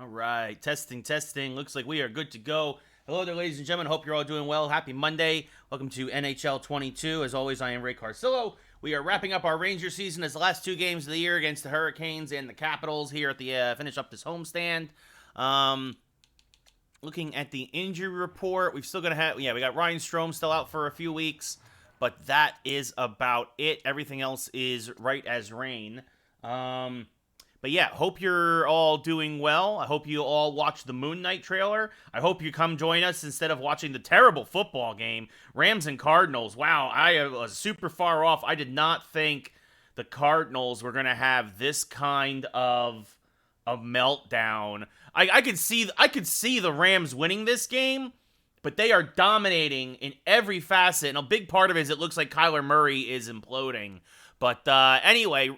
All right, testing, testing. Looks like we are good to go. Hello there, ladies and gentlemen. Hope you're all doing well. Happy Monday. Welcome to NHL 22. As always, I am Ray Carcillo. We are wrapping up our Ranger season as the last two games of the year against the Hurricanes and the Capitals here at the finish up this homestand. Looking at the injury report, we've still gonna have we got Ryan Strome still out for a few weeks, but that is about it. Everything else is right as rain. But yeah, hope you're all doing well. I hope you all watched the Moon Knight trailer. I hope you come join us instead of watching the terrible football game. Rams and Cardinals. Wow, I was super far off. I did not think the Cardinals were going to have this kind of a meltdown. I could see the Rams winning this game, but they are dominating in every facet. And a big part of it is it looks like Kyler Murray is imploding. But anyway,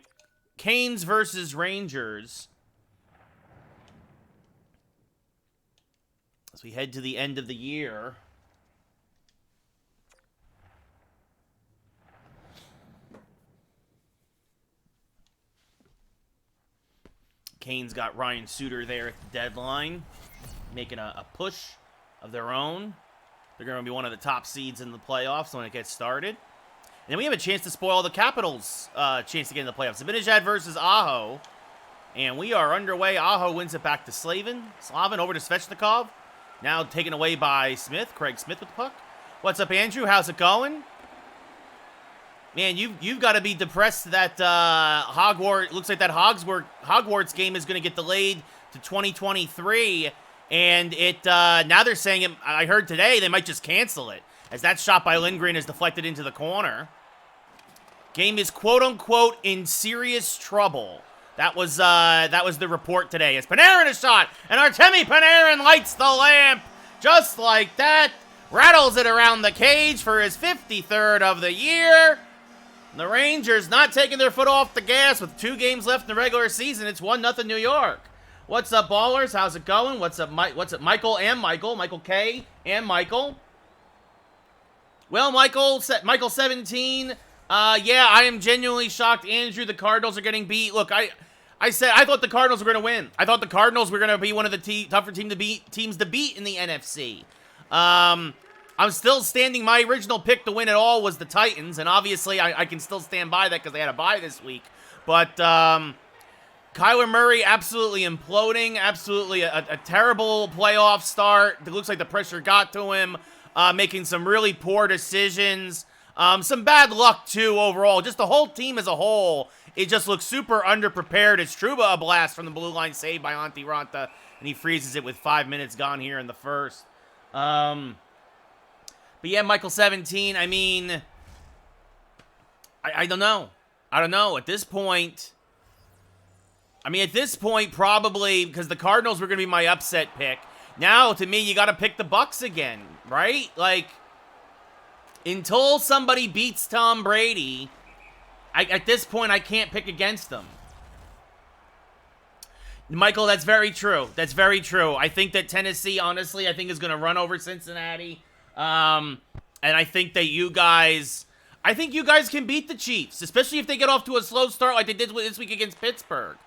Canes versus Rangers. As we head to the end of the year. Canes got Ryan Suter there at the deadline, making a push of their own. They're going to be one of the top seeds in the playoffs when it gets started. And then we have a chance to spoil the Capitals' chance to get in the playoffs. Zibanejad versus Aho. And we are underway. Aho wins it back to Slavin over to Svechnikov. Now taken away by Smith. Craig Smith with the puck. What's up, Andrew? How's it going? Man, you've got to be depressed that Hogwarts looks like that Hogwarts game is going to get delayed to 2023. And it now they're saying it. I heard today they might just cancel it, as that shot by Lindgren is deflected into the corner. Game is quote-unquote in serious trouble. That was the report today. As Panarin a shot, and Artemi Panarin lights the lamp. Just like that. Rattles it around the cage for his 53rd of the year. The Rangers not taking their foot off the gas with 2 games left in the regular season. It's 1-0 New York. What's up, ballers? How's it going? What's up, Michael and Michael? Michael K and Michael. Well, Michael 17, yeah, I am genuinely shocked, Andrew. The Cardinals are getting beat. Look, I said I thought the Cardinals were going to win. I thought the Cardinals were going to be one of the tougher teams to beat in the NFC. I'm still standing. My original pick to win it all was the Titans, and obviously I can still stand by that because they had a bye this week. But Kyler Murray absolutely imploding, absolutely a terrible playoff start. It looks like the pressure got to him. Making some really poor decisions. Some bad luck, too, overall. Just the whole team as a whole, it just looks super underprepared. It's Trouba a blast from the blue line, saved by Antti Ranta, and he freezes it with 5 minutes gone here in the first. But yeah, Michael 17, I mean, I don't know. I don't know. At this point, probably, because the Cardinals were going to be my upset pick. Now, to me, you got to pick the Bucks again, right? Like, until somebody beats Tom Brady, at this point, I can't pick against them. Michael, that's very true. That's very true. I think that Tennessee, honestly, is going to run over Cincinnati. And I think that you guys can beat the Chiefs, especially if they get off to a slow start like they did this week against Pittsburgh.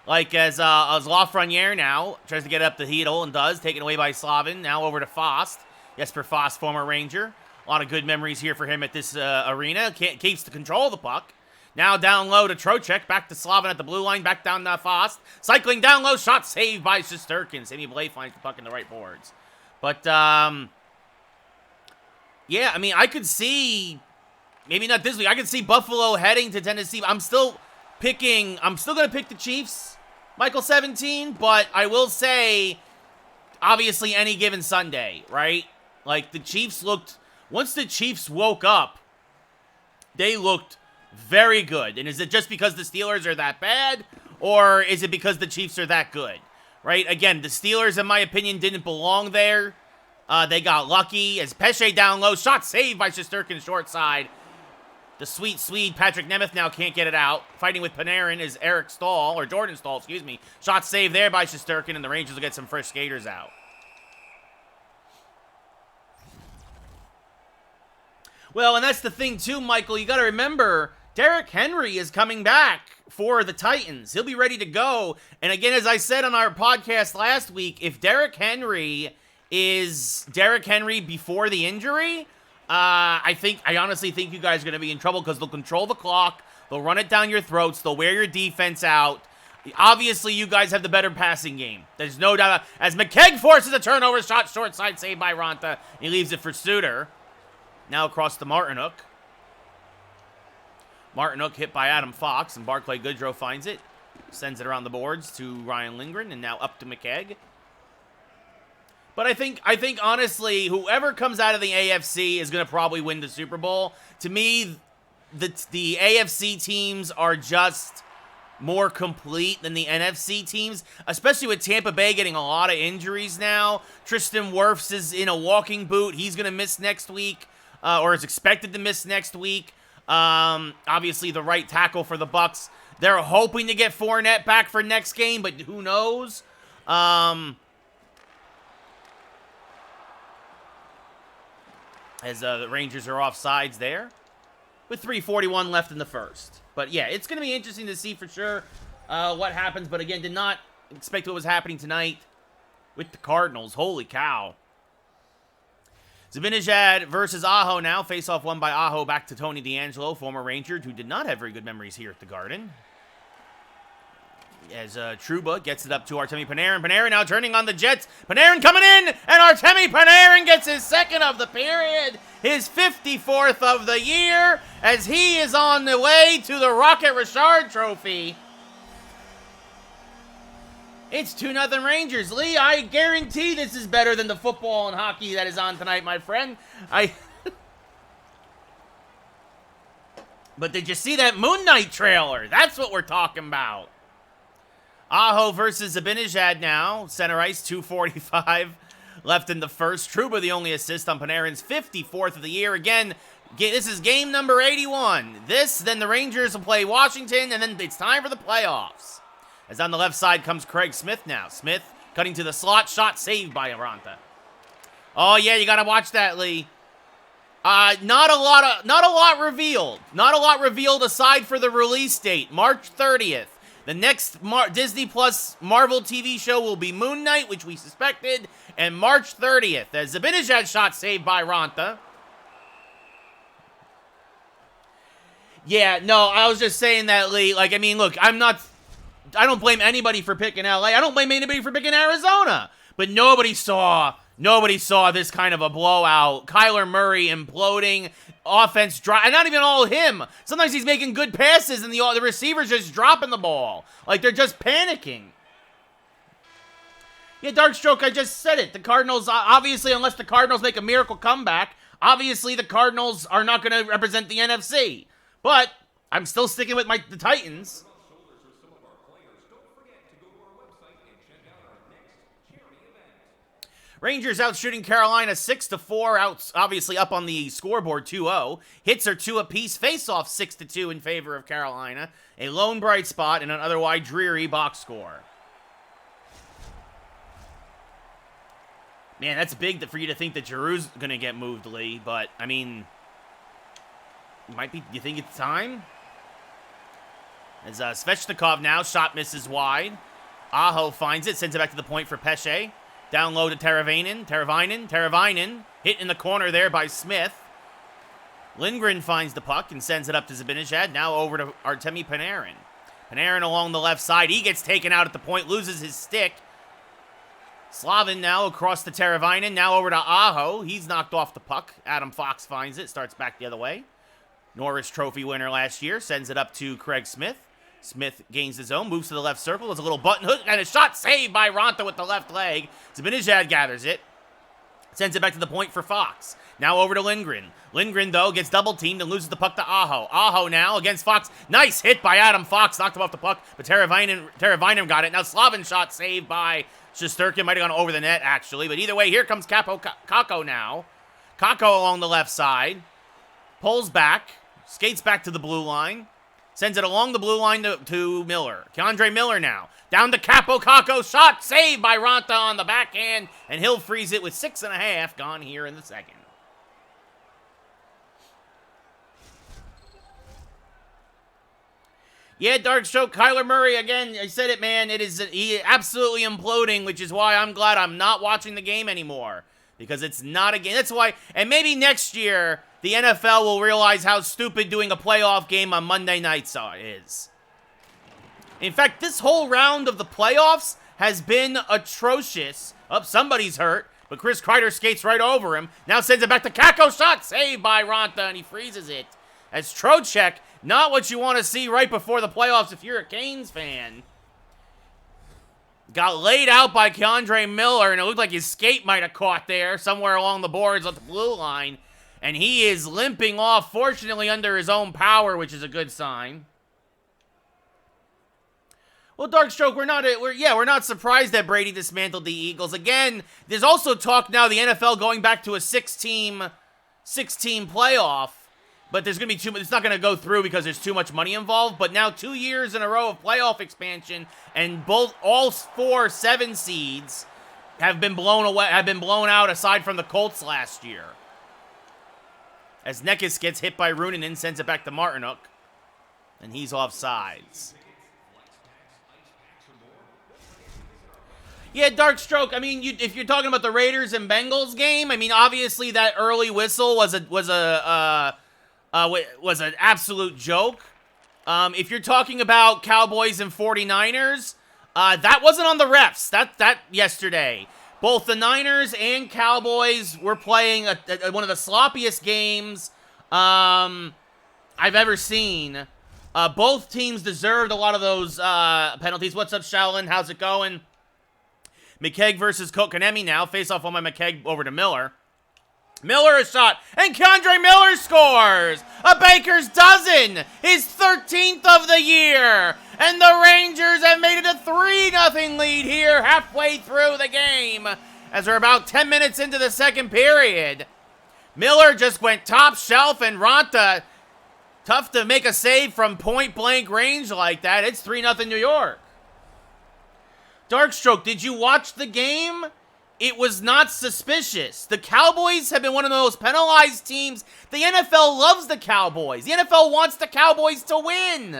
Like as Lafreniere now tries to get up the Heedle and does, taken away by Slavin. Now over to Fost. Jesper Fost, former Ranger. A lot of good memories here for him at this arena. Keeps to control the puck. Now down low to Trocheck. Back to Slavin at the blue line. Back down to Fost. Cycling down low. Shot saved by Shesterkin. Sammy Blais finds the puck in the right boards. But, yeah, I mean, I could see, maybe not this week, I could see Buffalo heading to Tennessee. I'm still going to pick the Chiefs. Michael 17, but I will say, obviously, any given Sunday, right? Like, the Chiefs once the Chiefs woke up, they looked very good. And is it just because the Steelers are that bad, or is it because the Chiefs are that good, right? Again, the Steelers, in my opinion, didn't belong there. They got lucky as Pesce down low, shot saved by Shesterkin short side. The sweet Swede, Patrick Nemeth, now can't get it out. Fighting with Panarin is Eric Stahl, or Jordan Stahl, excuse me. Shot saved there by Shesterkin, and the Rangers will get some fresh skaters out. Well, and that's the thing, too, Michael. You got to remember, Derrick Henry is coming back for the Titans. He'll be ready to go. And again, as I said on our podcast last week, if Derrick Henry is Derrick Henry before the injury, I honestly think you guys are going to be in trouble because they'll control the clock. They'll run it down your throats. They'll wear your defense out. Obviously, you guys have the better passing game. There's no doubt. As McKegg forces a turnover shot, short side saved by Ronta. He leaves it for Suter. Now across to Martinuk. Martinuk hit by Adam Fox, and Barclay Goodrow finds it. Sends it around the boards to Ryan Lindgren, and now up to McKegg. But I think honestly, whoever comes out of the AFC is going to probably win the Super Bowl. To me, the AFC teams are just more complete than the NFC teams, especially with Tampa Bay getting a lot of injuries now. Tristan Wirfs is in a walking boot. He's going to miss next week, or is expected to miss next week. Obviously, the right tackle for the Bucs. They're hoping to get Fournette back for next game, but who knows? As the Rangers are off sides there, with 3:41 left in the first. But yeah, it's going to be interesting to see for sure what happens. But again, did not expect what was happening tonight with the Cardinals. Holy cow. Zibanejad versus Aho now. Face-off won by Aho back to Tony DeAngelo, former Ranger, who did not have very good memories here at the Garden. As Trouba gets it up to Artemi Panarin. Panarin now turning on the Jets. Panarin coming in, and Artemi Panarin gets his second of the period. His 54th of the year, as he is on the way to the Rocket Richard Trophy. It's 2-0 Rangers. Lee, I guarantee this is better than the football and hockey that is on tonight, my friend. But did you see that Moon Knight trailer? That's what we're talking about. Aho versus Zibanejad now. Center ice, 2:45 left in the first. Trouba the only assist on Panarin's 54th of the year. Again, this is game number 81. Then the Rangers will play Washington, and then it's time for the playoffs. As on the left side comes Craig Smith now. Smith cutting to the slot. Shot saved by Aranta. Oh, yeah, you got to watch that, Lee. Not a lot revealed. Not a lot revealed aside for the release date, March 30th. The next Disney Plus Marvel TV show will be Moon Knight, which we suspected, and March 30th. As Zibanejad shot saved by Ronta. Yeah, no, I was just saying that, Lee. Like, I mean, look, I don't blame anybody for picking LA. I don't blame anybody for picking Arizona. But nobody saw this kind of a blowout. Kyler Murray imploding, offense drop, and not even all him. Sometimes he's making good passes, and the receivers just dropping the ball. Like, they're just panicking. Yeah, Darkstroke, I just said it. The Cardinals, obviously, unless the Cardinals make a miracle comeback, obviously the Cardinals are not going to represent the NFC. But I'm still sticking with the Titans. Rangers out shooting Carolina 6-4, out obviously up on the scoreboard 2-0. Hits are 2 apiece, face-off 6-2 in favor of Carolina. A lone bright spot in an otherwise dreary box score. Man, that's big for you to think that Giroux's going to get moved, Lee, but, I mean, you think it's time? As Svechnikov now, shot misses wide. Aho finds it, sends it back to the point for Pesce. Down low to Teravainen. Hit in the corner there by Smith. Lindgren finds the puck and sends it up to Zibanejad. Now over to Artemi Panarin. Panarin along the left side. He gets taken out at the point, loses his stick. Slavin now across to Teravainen. Now over to Aho. He's knocked off the puck. Adam Fox finds it. Starts back the other way. Norris Trophy winner last year. Sends it up to Craig Smith. Smith gains his own, moves to the left circle. There's a little button hook, and a shot saved by Ronta with the left leg. Zibanejad gathers it. Sends it back to the point for Fox. Now over to Lindgren. Lindgren, though, gets double-teamed and loses the puck to Aho. Aho now against Fox. Nice hit by Adam Fox. Knocked him off the puck, but Teravainen got it. Now Slavin shot saved by Shesterkin. Might have gone over the net, actually. But either way, here comes Kakko now. Kakko along the left side. Pulls back. Skates back to the blue line. Sends it along the blue line to Miller. Keandre Miller now. Down to Kakko. Shot saved by Ronta on the backhand. And he'll freeze it with 6.5 gone here in the second. Yeah, Darkstroke, Kyler Murray, again, I said it, man, he absolutely imploding, which is why I'm glad I'm not watching the game anymore. Because it's not a game. That's why, and maybe next year, the NFL will realize how stupid doing a playoff game on Monday nights is. In fact, this whole round of the playoffs has been atrocious. Oh, somebody's hurt, but Chris Kreider skates right over him. Now sends it back to Kakko, shot saved by Ronta, and he freezes it. As Trocheck, not what you want to see right before the playoffs if you're a Canes fan. Got laid out by Keandre Miller, and it looked like his skate might have caught there somewhere along the boards at the blue line. And he is limping off, fortunately under his own power, which is a good sign. Well, Darkstroke, we're not surprised that Brady dismantled the Eagles. Again, there's also talk now the NFL going back to a six-team playoff. But there's going to be too much. It's not going to go through because there's too much money involved. But now 2 years in a row of playoff expansion, and all 4 7 seeds have been blown away. Have been blown out aside from the Colts last year. As Neckis gets hit by Runen and sends it back to Martinook, and he's off sides. Yeah, Darkstroke. I mean, if you're talking about the Raiders and Bengals game, I mean, obviously that early whistle was an absolute joke. If you're talking about Cowboys and 49ers, that wasn't on the refs. That yesterday. Both the Niners and Cowboys were playing one of the sloppiest games I've ever seen. Both teams deserved a lot of those penalties. What's up, Shaolin? How's it going? McKegg versus Kokanemi now. Face off on my McKegg over to Miller. Miller a shot, and Keandre Miller scores! A Baker's dozen! His 13th of the year! And the Rangers have made it a 3-0 lead here halfway through the game, as we're about 10 minutes into the second period. Miller just went top shelf, and Ronta, tough to make a save from point-blank range like that. It's 3-0 New York. Darkstroke, did you watch the game? It was not suspicious. The Cowboys have been one of the most penalized teams. The NFL loves the Cowboys. The NFL wants the Cowboys to win.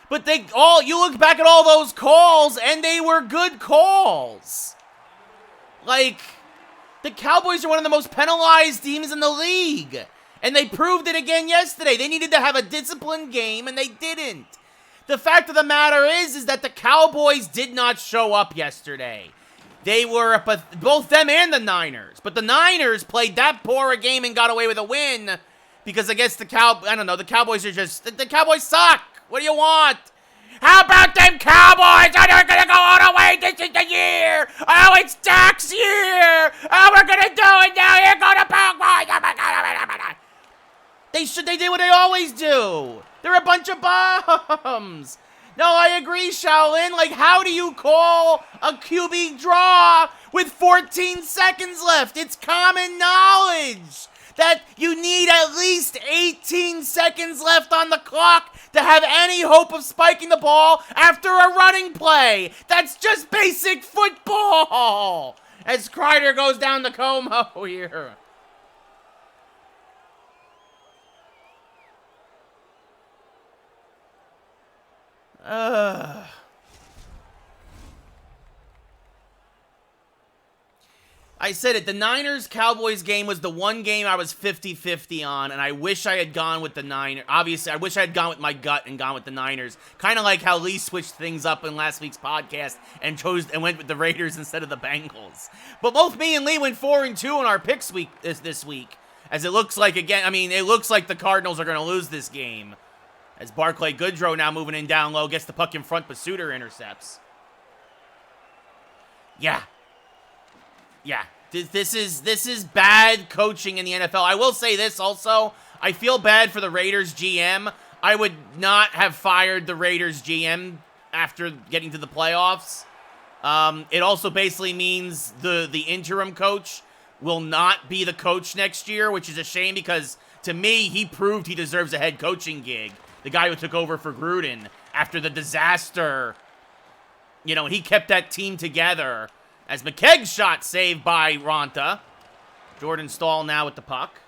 But you look back at all those calls, and they were good calls. Like, the Cowboys are one of the most penalized teams in the league. And they proved it again yesterday. They needed to have a disciplined game, and they didn't. The fact of the matter is that the Cowboys did not show up yesterday. They were, both them and the Niners. But the Niners played that poor a game and got away with a win. Because I guess the Cowboys are just, the Cowboys suck. What do you want? How about them Cowboys? Oh, they're going to go all the way. This is the year. Oh, it's Dak's year. Oh, we're going to do it now. Here go the Cowboys. Oh, my God. They did what they always do. They're a bunch of bums. No, I agree, Shaolin. Like, how do you call a QB draw with 14 seconds left? It's common knowledge that you need at least 18 seconds left on the clock to have any hope of spiking the ball after a running play. That's just basic football. As Kreider goes down to Como here. I said it, the Niners-Cowboys game was the one game I was 50-50 on, and I wish I had gone with the Niners. Obviously, I wish I had gone with my gut and gone with the Niners. Kind of like how Lee switched things up in last week's podcast and went with the Raiders instead of the Bengals. But both me and Lee went 4-2 on our picks this week, as it looks like, again, I mean, it looks like the Cardinals are going to lose this game. As Barclay Goodrow now moving in down low, gets the puck in front, but Suter intercepts. Yeah. This is bad coaching in the NFL. I will say this also. I feel bad for the Raiders GM. I would not have fired the Raiders GM after getting to the playoffs. It also basically means the interim coach will not be the coach next year, which is a shame because, to me, he proved he deserves a head coaching gig. The guy who took over for Gruden after the disaster. You know, he kept that team together. As McKegg's shot saved by Ronta. Jordan Stahl now with the puck.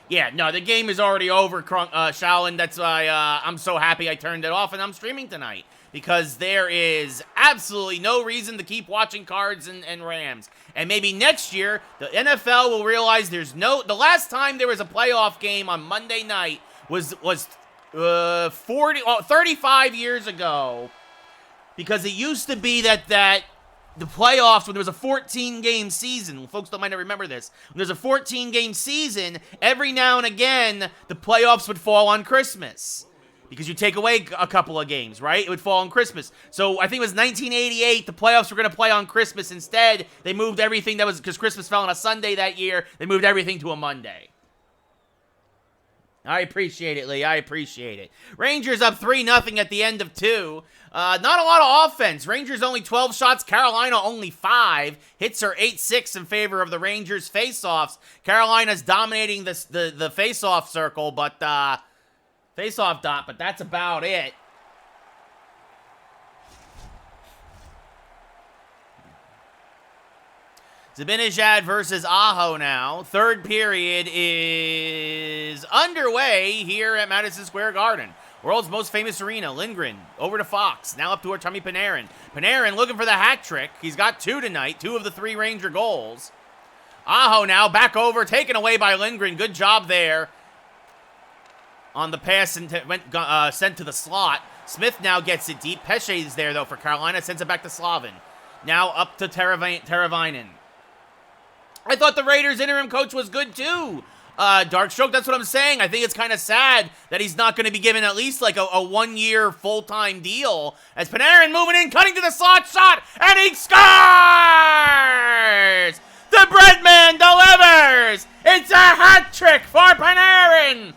Yeah, no, the game is already over, Shaolin. That's why I'm so happy I turned it off and I'm streaming tonight. Because there is absolutely no reason to keep watching Cards and Rams. And maybe next year, the NFL will realize there's no... The last time there was a playoff game on Monday night was 35 years ago. Because it used to be that the playoffs, when there was a 14-game season, folks might not remember this, when there's a 14-game season, every now and again, the playoffs would fall on Christmas. Because you take away a couple of games, right? It would fall on Christmas. So I think it was 1988, the playoffs were going to play on Christmas instead. They moved everything that was, because Christmas fell on a Sunday that year, they moved everything to a Monday. I appreciate it, Lee. I appreciate it. Rangers up 3-0 at the end of 2. Not a lot of offense. Rangers only 12 shots. Carolina only 5. Hits are 8-6 in favor of the Rangers. Face-offs. Carolina's dominating the face-off circle, but face-off dot, but that's about it. Zibanejad versus Aho now. Third period is underway here at Madison Square Garden. World's most famous arena. Lindgren over to Fox. Now up to Artemi Panarin. Panarin looking for the hat trick. He's got 2 tonight. 2 of the 3 Ranger goals. Aho now back over. Taken away by Lindgren. Good job there on the pass and sent to the slot. Smith now gets it deep. Pesce is there, though, for Carolina. Sends it back to Slavin. Now up to Teravainen. I thought the Raiders' interim coach was good, too. Darkstroke, that's what I'm saying. I think it's kind of sad that he's not going to be given at least like a 1-year full-time deal. As Panarin moving in, cutting to the slot, shot, and he scores! The Breadman delivers! It's a hat trick for Panarin!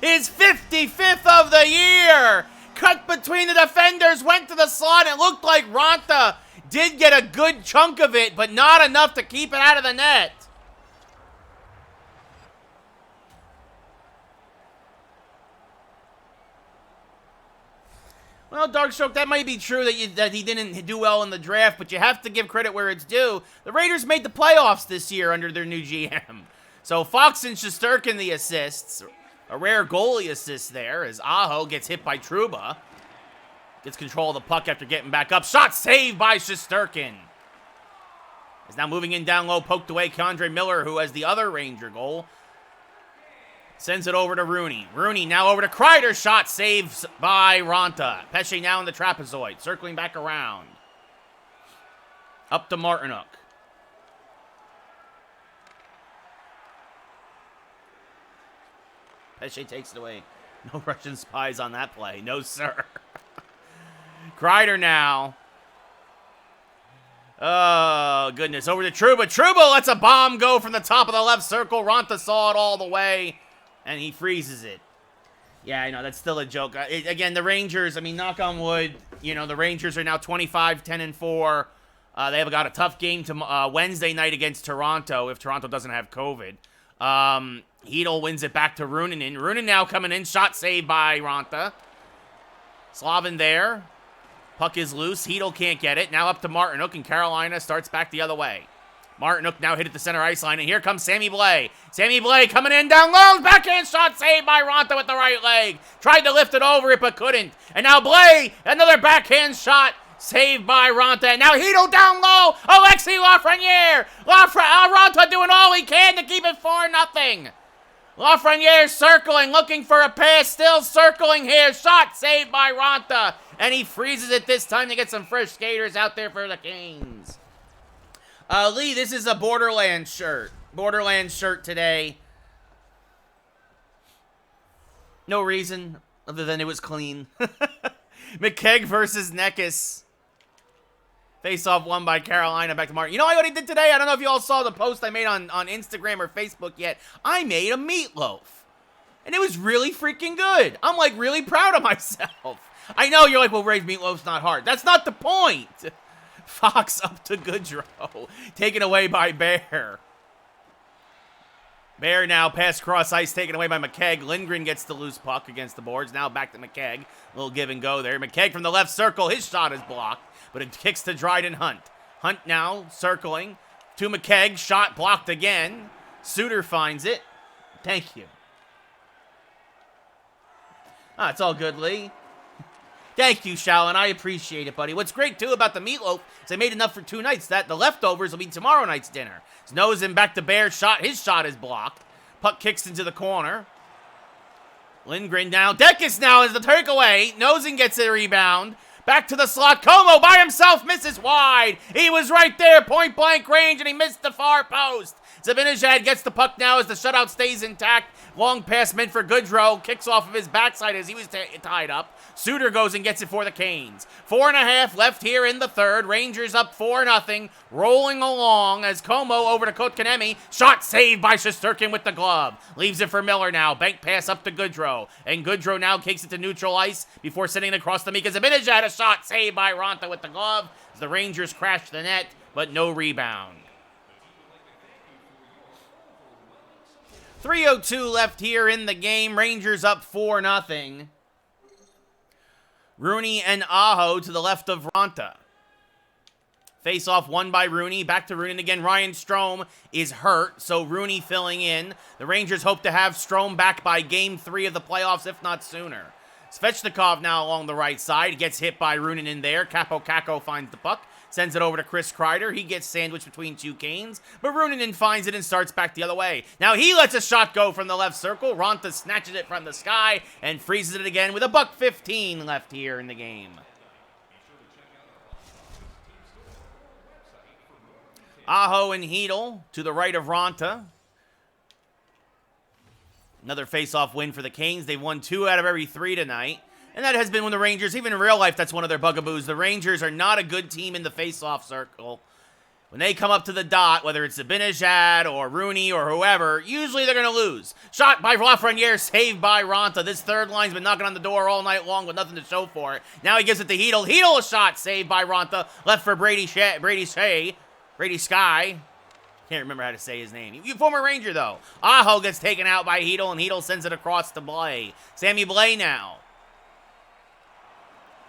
His 55th of the year! Cut between the defenders, went to the slot, it looked like Ronta did get a good chunk of it, but not enough to keep it out of the net. Well, Darkstroke, that might be true that he didn't do well in the draft, but you have to give credit where it's due. The Raiders made the playoffs this year under their new GM. So Fox and Shesterkin the assists. A rare goalie assist there as Aho gets hit by Trouba. Gets control of the puck after getting back up. Shot saved by Shesterkin. Is now moving in down low, poked away. K'Andre Miller, who has the other Ranger goal, sends it over to Rooney. Rooney now over to Kreider. Shot saves by Ronta. Pesce now in the trapezoid, circling back around. Up to Martinook. Pesce takes it away. No Russian spies on that play. No, sir. Kreider now. Oh, goodness. Over to Trouba. Trouba lets a bomb go from the top of the left circle. Ronta saw it all the way, and he freezes it. Yeah, I know. That's still a joke. Again, the Rangers, I mean, knock on wood, you know, the Rangers are now 25-10-4. They have got a tough game to Wednesday night against Toronto if Toronto doesn't have COVID. Hedl wins it back to Ruunanen. Ruunanen now coming in. Shot saved by Ronta. Slavin there. Puck is loose. Hedl can't get it. Now up to Martinook, and Carolina starts back the other way. Martinook now hit at the center ice line, and here comes Sammy Blais. Sammy Blais coming in down low. Backhand shot saved by Ronta with the right leg. Tried to lift it over it, but couldn't. And now Blais, another backhand shot saved by Ronta. And now Hedl down low. Alexis Lafreniere. Ronta doing all he can to keep it 4-0. Lafreniere circling, looking for a pass, still circling here. Shot saved by Ronta. And he freezes it this time to get some fresh skaters out there for the Canes. Lee, this is a Borderlands shirt. Borderlands shirt today. No reason other than it was clean. McKegg versus Neckis. Face-off won by Carolina. Back to Martin. You know what I did today? I don't know if you all saw the post I made on Instagram or Facebook yet. I made a meatloaf. And it was really freaking good. I'm, like, really proud of myself. I know you're like, well, Ray's meatloaf's not hard. That's not the point. Fox up to Goodrow. Taken away by Bear. Bear now pass cross ice, taken away by McKegg. Lindgren gets the loose puck against the boards. Now back to McKegg. Little give and go there. McKegg from the left circle. His shot is blocked, but it kicks to Dryden Hunt. Hunt now circling to McKegg. Shot blocked again. Suter finds it. Thank you. It's all good, Lee. Thank you, Shallon. I appreciate it, buddy. What's great, too, about the meatloaf is they made enough for 2 nights. That the leftovers will be tomorrow night's dinner. Nosen back to Bear. His shot is blocked. Puck kicks into the corner. Lindgren now. Dekis now is the takeaway. Nosen gets a rebound. Back to the slot. Como by himself misses wide. He was right there, point-blank range, and he missed the far post. Zibanejad gets the puck now as the shutout stays intact. Long pass meant for Goodrow. Kicks off of his backside as he was tied up. Suter goes and gets it for the Canes. 4.5 left here in the third. Rangers up 4-0. Rolling along as Como over to Kotkaniemi. Shot saved by Shesterkin with the glove. Leaves it for Miller now. Bank pass up to Goodrow. And Goodrow now kicks it to neutral ice before sending it across the Mika Zibanejad. A shot saved by Ronta with the glove as the Rangers crash the net, but no rebound. 3:02 left here in the game. Rangers up 4-0. Rooney and Aho to the left of Ronta. Face-off won by Rooney. Back to Rooney again. Ryan Strome is hurt, so Rooney filling in. The Rangers hope to have Strome back by Game 3 of the playoffs, if not sooner. Svechnikov now along the right side. Gets hit by Rooney in there. Capo Caco finds the puck. Sends it over to Chris Kreider. He gets sandwiched between 2 Canes, but Runanen finds it and starts back the other way. Now he lets a shot go from the left circle. Ronta snatches it from the sky and freezes it again with $1:15 left here in the game. Aho and Hedel to the right of Ronta. Another face-off win for the Canes. They've won 2 out of every 3 tonight. And that has been when the Rangers, even in real life, that's one of their bugaboos. The Rangers are not a good team in the face-off circle. When they come up to the dot, whether it's Zibanejad or Rooney or whoever, usually they're going to lose. Shot by Lafreniere, saved by Ronta. This third line's been knocking on the door all night long with nothing to show for it. Now he gives it to Hedel. Hedel a shot, saved by Ronta. Left for Brady Sky. Can't remember how to say his name. Former Ranger, though. Aho gets taken out by Hedel, and Hedel sends it across to Blay. Sammy Blay now.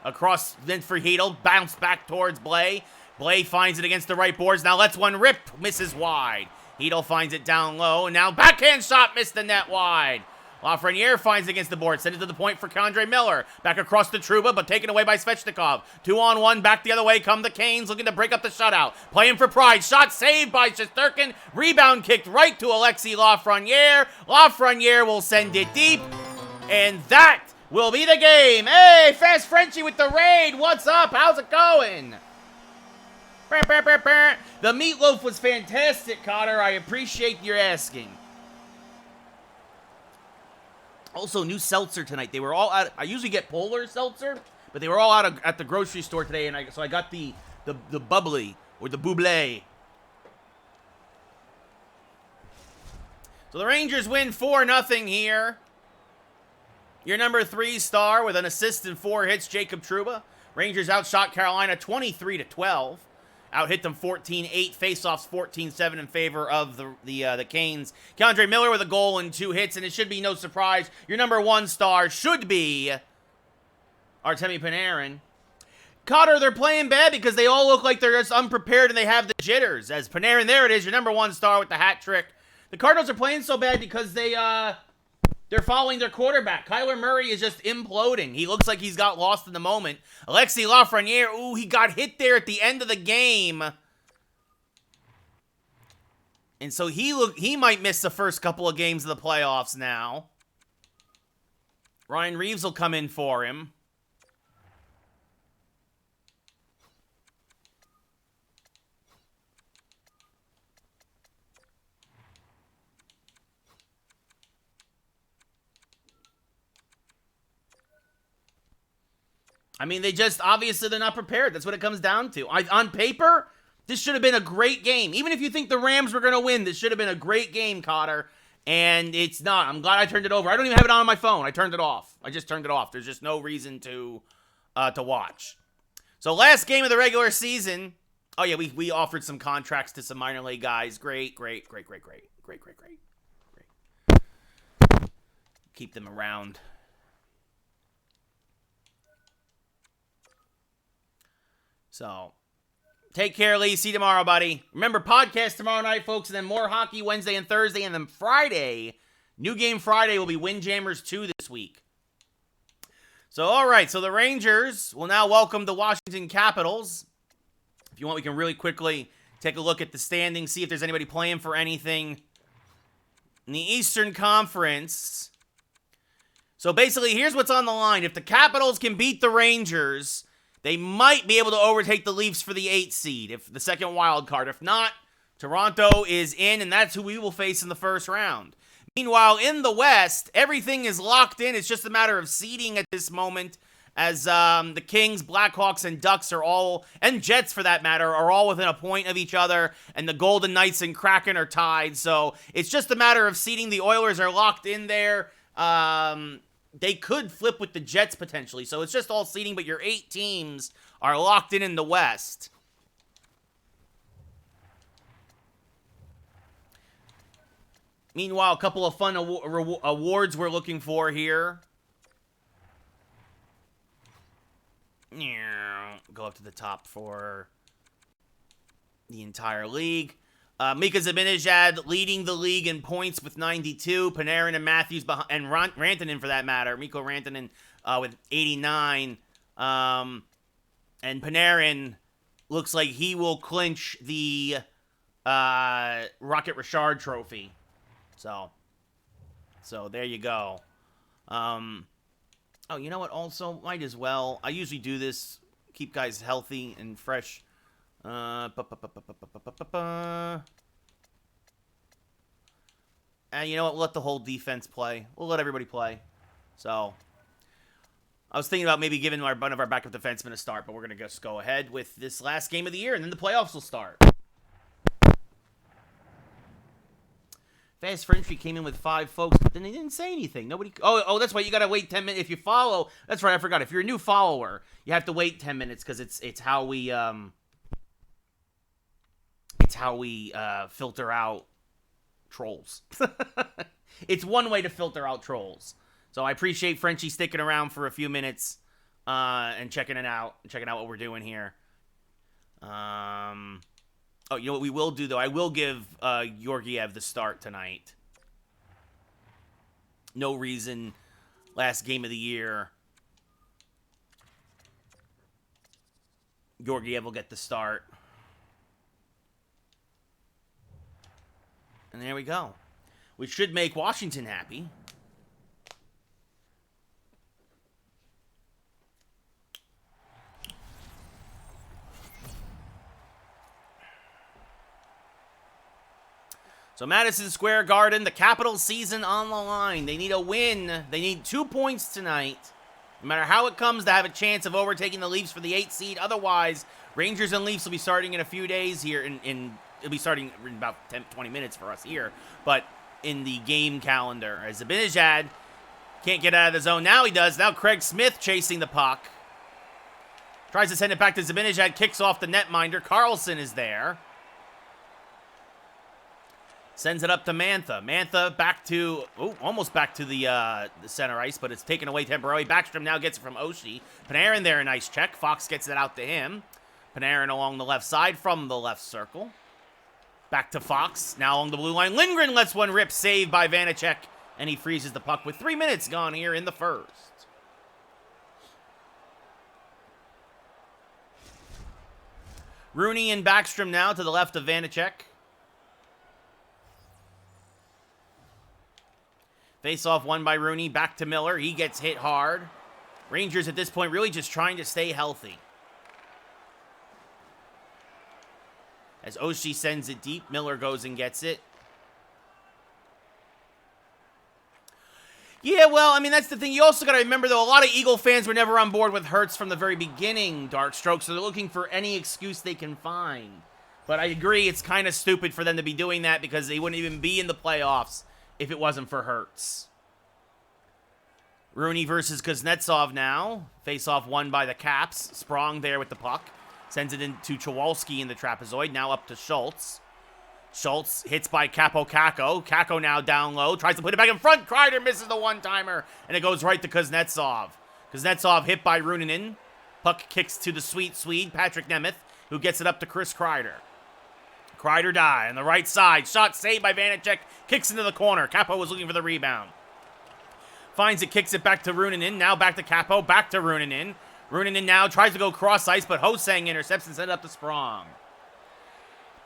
Across, then for Hedel, bounce back towards Blay. Blay finds it against the right boards. Now lets one rip, misses wide. Hedel finds it down low, and now backhand shot, missed the net wide. Lafreniere finds it against the board, sends it to the point for K'Andre Miller. Back across to Trouba, but taken away by Svechnikov. 2-on-1, back the other way come the Canes, looking to break up the shutout. Playing for pride, shot saved by Shesterkin. Rebound kicked right to Alexis Lafreniere. Lafreniere will send it deep, and that will be the game. Hey, Fast Frenchie with the raid. What's up? How's it going? The meatloaf was fantastic, Cotter. I appreciate your asking. Also, new seltzer tonight. They were all out. I usually get Polar seltzer, but they were all out at the grocery store today, and so I got the bubbly or the buble. So the Rangers win 4-0 here. Your number 3 star with an assist and 4 hits, Jacob Trouba. Rangers outshot Carolina 23-12. Out-hit them 14-8. Faceoffs 14-7 in favor of the Canes. K'Andre Miller with a goal and 2 hits, and it should be no surprise. Your number 1 star should be Artemi Panarin. Cotter, they're playing bad because they all look like they're just unprepared and they have the jitters. As Panarin, there it is, your number 1 star with the hat trick. The Cardinals are playing so bad because they're following their quarterback. Kyler Murray is just imploding. He looks like he's got lost in the moment. Alexis Lafreniere, ooh, he got hit there at the end of the game. And so he might miss the first couple of games of the playoffs now. Ryan Reeves will come in for him. I mean, obviously they're not prepared. That's what it comes down to. On paper, this should have been a great game. Even if you think the Rams were going to win, this should have been a great game, Cotter. And it's not. I'm glad I turned it over. I don't even have it on my phone. I turned it off. I just turned it off. There's just no reason to watch. So last game of the regular season. Oh, yeah, we offered some contracts to some minor league guys. Great. Keep them around. So, take care, Lee. See you tomorrow, buddy. Remember, podcast tomorrow night, folks, and then more hockey Wednesday and Thursday, and then Friday, New game Friday will be Windjammers 2 this week. So, all right. So, the Rangers will now welcome the Washington Capitals. If you want, we can really quickly take a look at the standings, see if there's anybody playing for anything in the Eastern Conference. So, basically, here's what's on the line. If the Capitals can beat the Rangers, they might be able to overtake the Leafs for the 8th seed, if the second wild card. If not, Toronto is in, and that's who we will face in the first round. Meanwhile, in the West, everything is locked in. It's just a matter of seeding at this moment, as the Kings, Blackhawks, and Ducks are all, and Jets for that matter, are all within a point of each other, and the Golden Knights and Kraken are tied. So it's just a matter of seeding. The Oilers are locked in there. They could flip with the Jets potentially. So it's just all seeding, but your 8 teams are locked in the West. Meanwhile, a couple of fun awards we're looking for here. Go up to the top for the entire league. Mika Zibanejad leading the league in points with 92. Panarin and Matthews and Rantanen, for that matter. Mikko Rantanen with 89. And Panarin looks like he will clinch the Rocket Richard Trophy. So there you go. Oh, you know what? Also, might as well. I usually do this. Keep guys healthy and fresh. And you know what? We'll let the whole defense play. We'll let everybody play. So, I was thinking about maybe giving one of our backup defensemen a start, but we're going to just go ahead with this last game of the year, and then the playoffs will start. Fast Frenchie came in with 5 folks, but then they didn't say anything. Nobody. Oh, that's why you gotta wait 10 minutes if you follow. That's right, I forgot. If you're a new follower, you have to wait 10 minutes because it's how we filter out trolls. It's one way to filter out trolls. So I appreciate Frenchie sticking around for a few minutes and checking out what we're doing here. Oh, you know what we will do, though? I will give Georgiev the start tonight. No reason. Last game of the year. Georgiev will get the start. And there we go. Which should make Washington happy. So Madison Square Garden, the Capitals season on the line. They need a win. They need 2 points tonight. No matter how it comes, to have a chance of overtaking the Leafs for the 8th seed. Otherwise, Rangers and Leafs will be starting in a few days here. It'll be starting in about 20 minutes for us here. But in the game calendar, as Zibanejad can't get out of the zone. Now he does. Now Craig Smith chasing the puck. Tries to send it back to Zibanejad. Kicks off the netminder. Carlson is there. Sends it up to Mantha. Mantha back to, almost back to the center ice, but it's taken away temporarily. Backstrom now gets it from Oshie. Panarin there, a nice check. Fox gets it out to him. Panarin along the left side from the left circle. Back to Fox, now along the blue line. Lindgren lets one rip, saved by Vanacek, and he freezes the puck with 3 minutes gone here in the first. Rooney and Backstrom now to the left of Vanacek. Face-off won by Rooney. Back to Miller. He gets hit hard. Rangers at this point really just trying to stay healthy. As Oshie sends it deep, Miller goes and gets it. Yeah, well, I mean, that's the thing. You also got to remember, though, a lot of Eagle fans were never on board with Hurts from the very beginning, Darkstroke, so they're looking for any excuse they can find. But I agree, it's kind of stupid for them to be doing that because they wouldn't even be in the playoffs if it wasn't for Hurts. Rooney versus Kuznetsov now. Face-off won by the Caps. Sprong there with the puck. Sends it into Chowalski in the trapezoid. Now up to Schultz. Schultz hits by Capo Kako. Kako now down low. Tries to put it back in front. Kreider misses the one-timer. And it goes right to Kuznetsov. Kuznetsov hit by Runanen. Puck kicks to the sweet Swede, Patrick Nemeth, who gets it up to Chris Kreider. Ride or die on the right side. Shot saved by Vanacek. Kicks into the corner. Capo was looking for the rebound. Finds it, kicks it back to Runanen. Now back to Capo. Back to Runanen. Runanen now tries to go cross ice, but Hosang intercepts and sends it up to Sprong.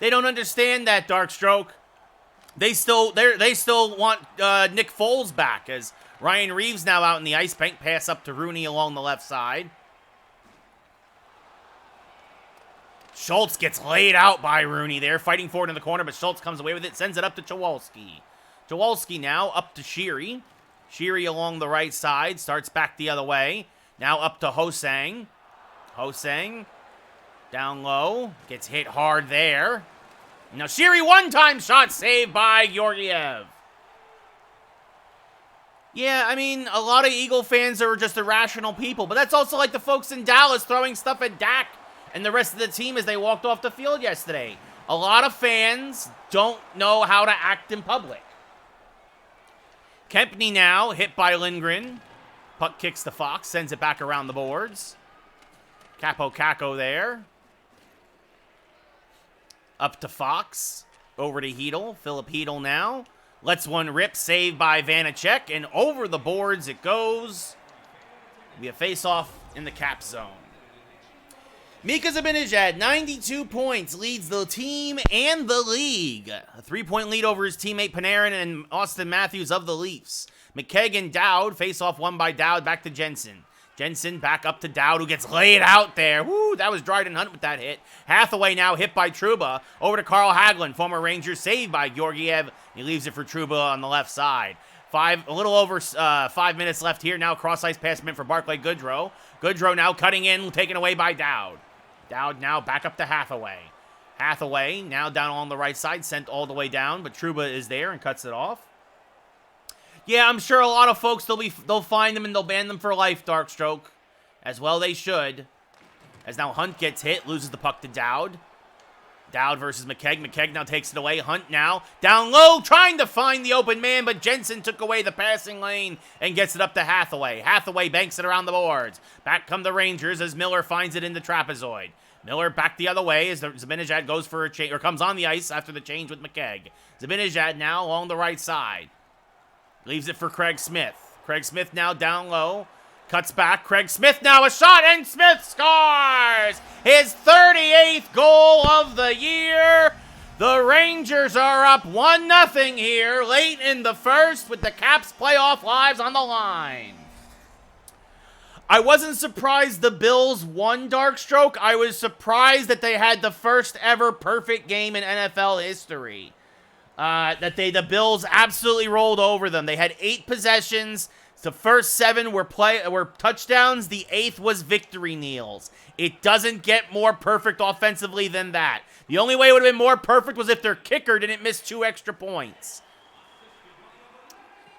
They don't understand that, Darkstroke. They still want Nick Foles back, as Ryan Reeves now out in the ice. Bank pass up to Rooney along the left side. Schultz gets laid out by Rooney there, fighting for it in the corner, but Schultz comes away with it, sends it up to Chawalski. Chawalski now up to Sheary. Sheary along the right side, starts back the other way. Now up to Hosang. Hosang down low, gets hit hard there. Now Sheary one-time shot saved by Georgiev. Yeah, I mean, a lot of Eagle fans are just irrational people, but that's also like the folks in Dallas throwing stuff at Dak and the rest of the team as they walked off the field yesterday. A lot of fans don't know how to act in public. Kempney now, hit by Lindgren. Puck kicks to Fox, sends it back around the boards. Capo Caco there. Up to Fox. Over to Hedel. Philip Hedel now. Lets one rip, saved by Vanacek. And over the boards it goes. It'll be a face-off in the Cap zone. Mika Zibanejad, 92 points, leads the team and the league. A 3-point lead over his teammate Panarin and Austin Matthews of the Leafs. McKegg and Dowd, face-off won by Dowd, back to Jensen. Jensen back up to Dowd, who gets laid out there. Woo, that was Dryden Hunt with that hit. Hathaway now hit by Trouba. Over to Carl Hagelin, former Ranger, saved by Georgiev. He leaves it for Trouba on the left side. A little over 5 minutes left here. Now cross-ice pass meant for Barclay Goodrow. Goodrow now cutting in, taken away by Dowd. Dowd now back up to Hathaway. Hathaway now down along the right side, sent all the way down, but Trouba is there and cuts it off. Yeah, I'm sure a lot of folks, they'll find them and they'll ban them for life, Darkstroke. As well they should. As now Hunt gets hit, loses the puck to Dowd. Dowd versus McKegg. McKegg now takes it away. Hunt now down low, trying to find the open man, but Jensen took away the passing lane and gets it up to Hathaway. Hathaway banks it around the boards. Back come the Rangers as Miller finds it in the trapezoid. Miller back the other way as Zibanejad goes for a change, or comes on the ice after the change with McKegg. Zibanejad now along the right side. Leaves it for Craig Smith. Craig Smith now down low. Cuts back. Craig Smith now a shot, and Smith scores! His 38th goal of the year. The Rangers are up 1-0 here late in the first with the Caps playoff lives on the line. I wasn't surprised the Bills won, Darkstroke. I was surprised that they had the first ever perfect game in NFL history. The Bills absolutely rolled over them. They had 8 possessions. The first 7 were touchdowns. The 8th was victory kneels. It doesn't get more perfect offensively than that. The only way it would have been more perfect was if their kicker didn't miss 2 extra points.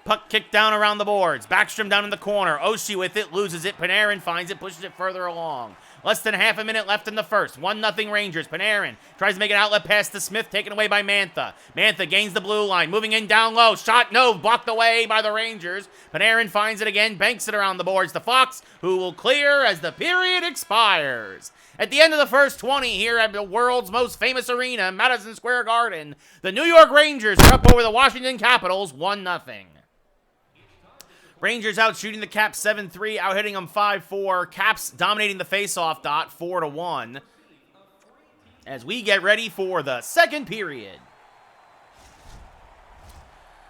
Puck kicked down around the boards. Backstrom down in the corner. Oshie with it, loses it. Panarin finds it, pushes it further along. Less than half a minute left in the first. 1-0 Rangers. Panarin tries to make an outlet pass to Smith, taken away by Mantha. Mantha gains the blue line, moving in down low. Shot, no, blocked away by the Rangers. Panarin finds it again, banks it around the boards to Fox, who will clear as the period expires. At the end of the first 20 here at the world's most famous arena, Madison Square Garden, the New York Rangers are up over the Washington Capitals 1-0. Rangers out shooting the Caps 7-3, out hitting them 5-4. Caps dominating the faceoff dot 4-1. As we get ready for the second period.